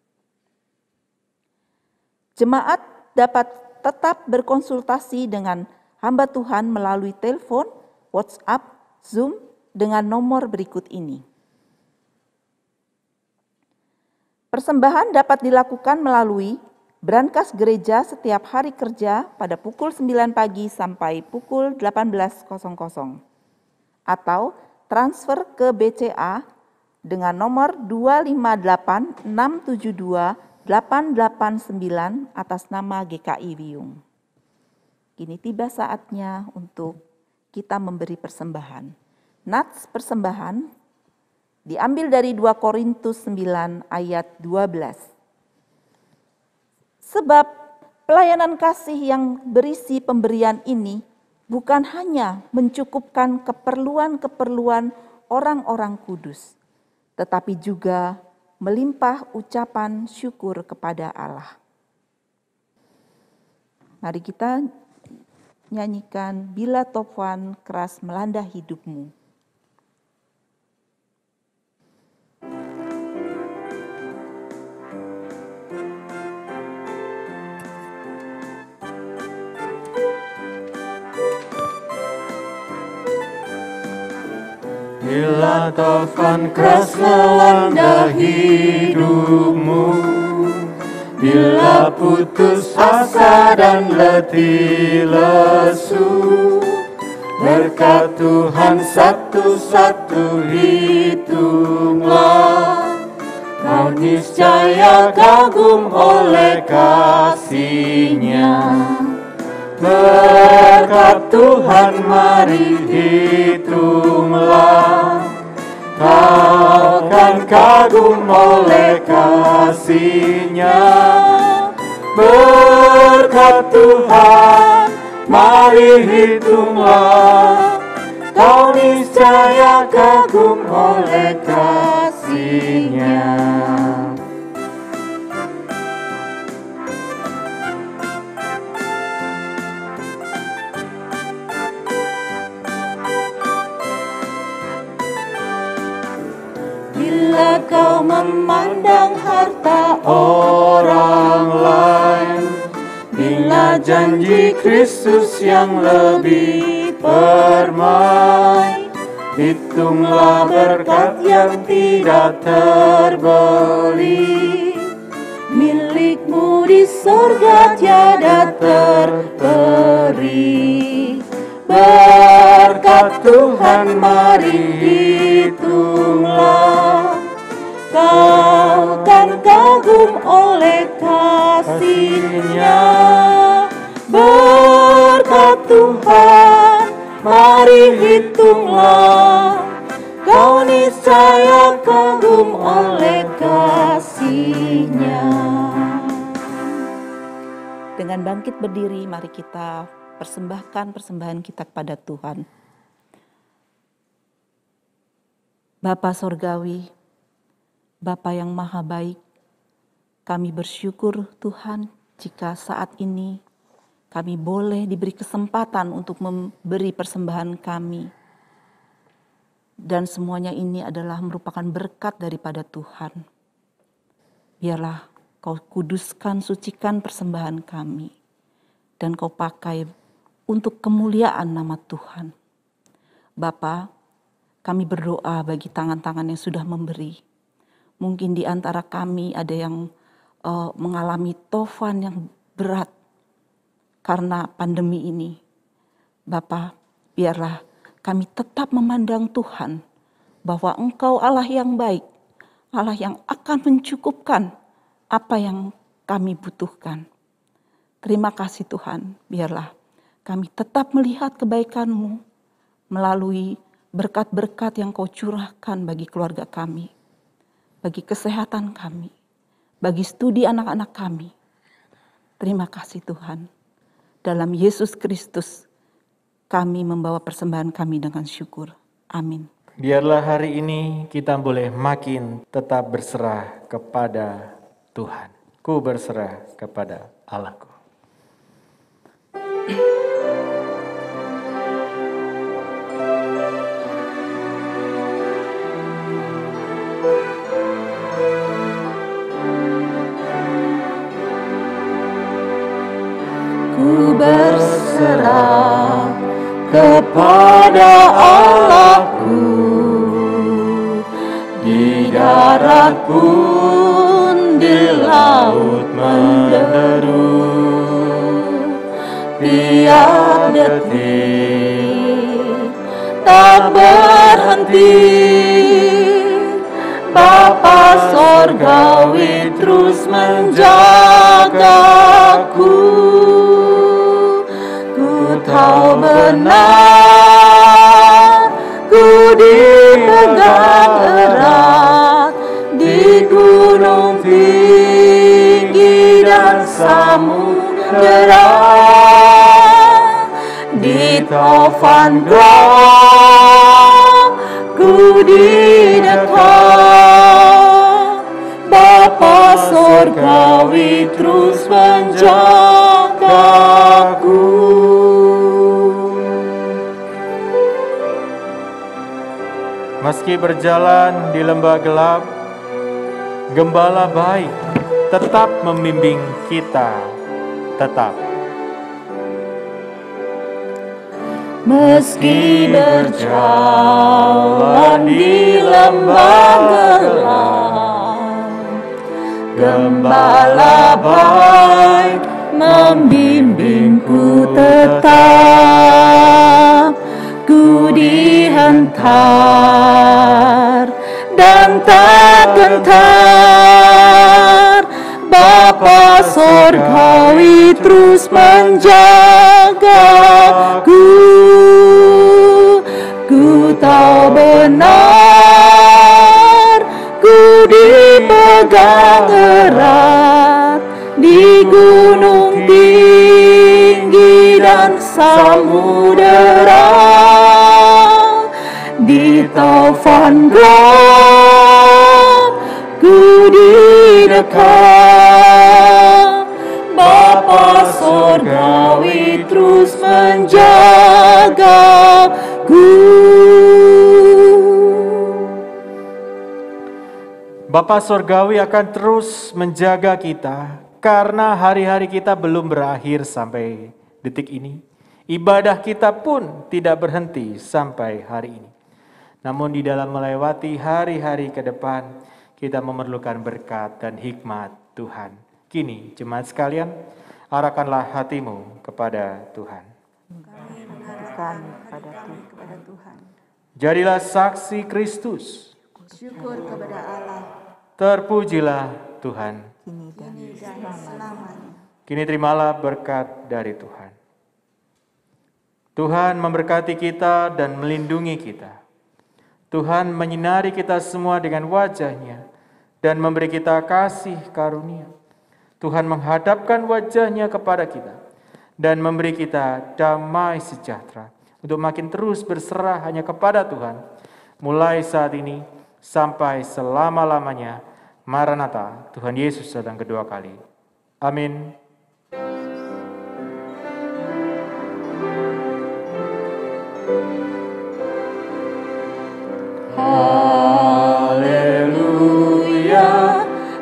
Jemaat dapat tetap berkonsultasi dengan hamba Tuhan melalui telepon, WhatsApp, Zoom dengan nomor berikut ini. Persembahan dapat dilakukan melalui brankas gereja setiap hari kerja pada pukul 9 pagi sampai pukul 18.00 atau transfer ke BCA dengan nomor 258-672-889 atas nama GKI Wiyung. Kini tiba saatnya untuk kita memberi persembahan. Nats persembahan diambil dari 2 Korintus 9 ayat 12. Sebab pelayanan kasih yang berisi pemberian ini bukan hanya mencukupkan keperluan-keperluan orang-orang kudus, tetapi juga melimpah ucapan syukur kepada Allah. Mari kita nyanyikan Bila Topan Keras Melanda Hidupmu. Bila topan keras melanda hidupmu, bila putus asa dan letih lesu, berkat Tuhan satu-satu hitunglah, kau niscaya kagum oleh kasih-Nya. Berkat Tuhan mari hitunglah, kau kan kagum oleh kasih-Nya. Berkat Tuhan mari hitunglah, kau niscaya kagum oleh kasih-Nya. Bila kau memandang harta Orang lain, bila janji Kristus yang lebih permai, hitunglah berkat yang tidak terbeli, milikmu di sorga tiada terperi. Berkat Tuhan mari hitunglah, kau kan kagum oleh kasih-Nya. Berkat Tuhan mari hitunglah, kau niscaya kagum oleh kasih-Nya. Dengan bangkit berdiri, mari kita persembahkan persembahan kita kepada Tuhan. Bapa Sorgawi, Bapa yang maha baik, kami bersyukur Tuhan jika saat ini kami boleh diberi kesempatan untuk memberi persembahan kami. Dan semuanya ini adalah merupakan berkat daripada Tuhan. Biarlah Kau kuduskan, sucikan persembahan kami. Dan Kau pakai untuk kemuliaan nama Tuhan. Bapa, kami berdoa bagi tangan-tangan yang sudah memberi. Mungkin di antara kami ada yang mengalami tofan yang berat karena pandemi ini. Bapa, biarlah kami tetap memandang Tuhan bahwa Engkau Allah yang baik, Allah yang akan mencukupkan apa yang kami butuhkan. Terima kasih Tuhan, biarlah kami tetap melihat kebaikan-Mu melalui berkat-berkat yang Kau curahkan bagi keluarga kami, bagi kesehatan kami, bagi studi anak-anak kami. Terima kasih Tuhan. Dalam Yesus Kristus kami membawa persembahan kami dengan syukur. Amin. Biarlah hari ini kita boleh makin tetap berserah kepada Tuhan. Ku berserah kepada Allahku. di darat pun di laut menderu, tiap detik tak berhenti. Bapa Sorgawi terus menjagaku. Ku tahu benar, ku dipegang erat di gunung tinggi dan samudera, di taufan gelap ku didekat. Bapa Sorgawi terus menjagaku. Meski berjalan di lembah gelap, Gembala baik tetap membimbing kita, tetap. Meski berjalan di lembah gelap, Gembala baik membimbingku tetap. Ku dihantar dan tak gentar. Bapa Sorgawi terus menjagaku. Ku tahu benar, ku dipegang erat di gunung tinggi dan samudera, di taufan gelap ku didekat. Bapa Sorgawi terus menjagaku. Bapa Sorgawi akan terus menjaga kita karena hari-hari kita belum berakhir sampai detik ini. Ibadah kita pun tidak berhenti sampai hari ini. Namun di dalam melewati hari-hari ke depan, kita memerlukan berkat dan hikmat Tuhan. Kini, jemaat sekalian, arahkanlah hatimu kepada Tuhan. Kepada Tuhan. Jadilah saksi Kristus. Syukur kepada Allah Terpujilah Tuhan. kini dan selamanya. Kini terimalah berkat dari Tuhan. Tuhan memberkati kita dan melindungi kita. Tuhan menyinari kita semua dengan wajah-Nya dan memberi kita kasih karunia. Tuhan menghadapkan wajah-Nya kepada kita dan memberi kita damai sejahtera untuk makin terus berserah hanya kepada Tuhan. Mulai saat ini sampai selama-lamanya. Maranatha, Tuhan Yesus datang kedua kali. Amin. Haleluya,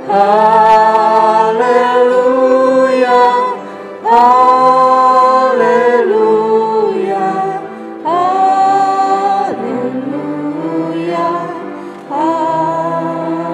haleluya, haleluya, haleluya, haleluya,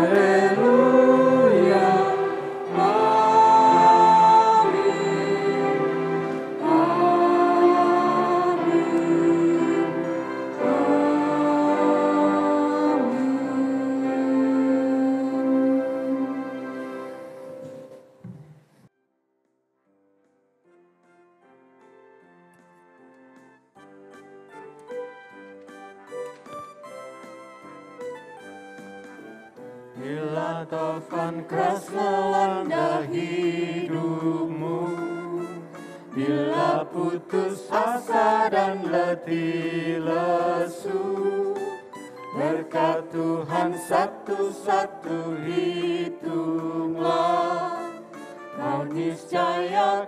bila taufan keras melanda hidupmu, bila putus asa dan letih lesu, berkat Tuhan satu-satu hitunglah, kau niscaya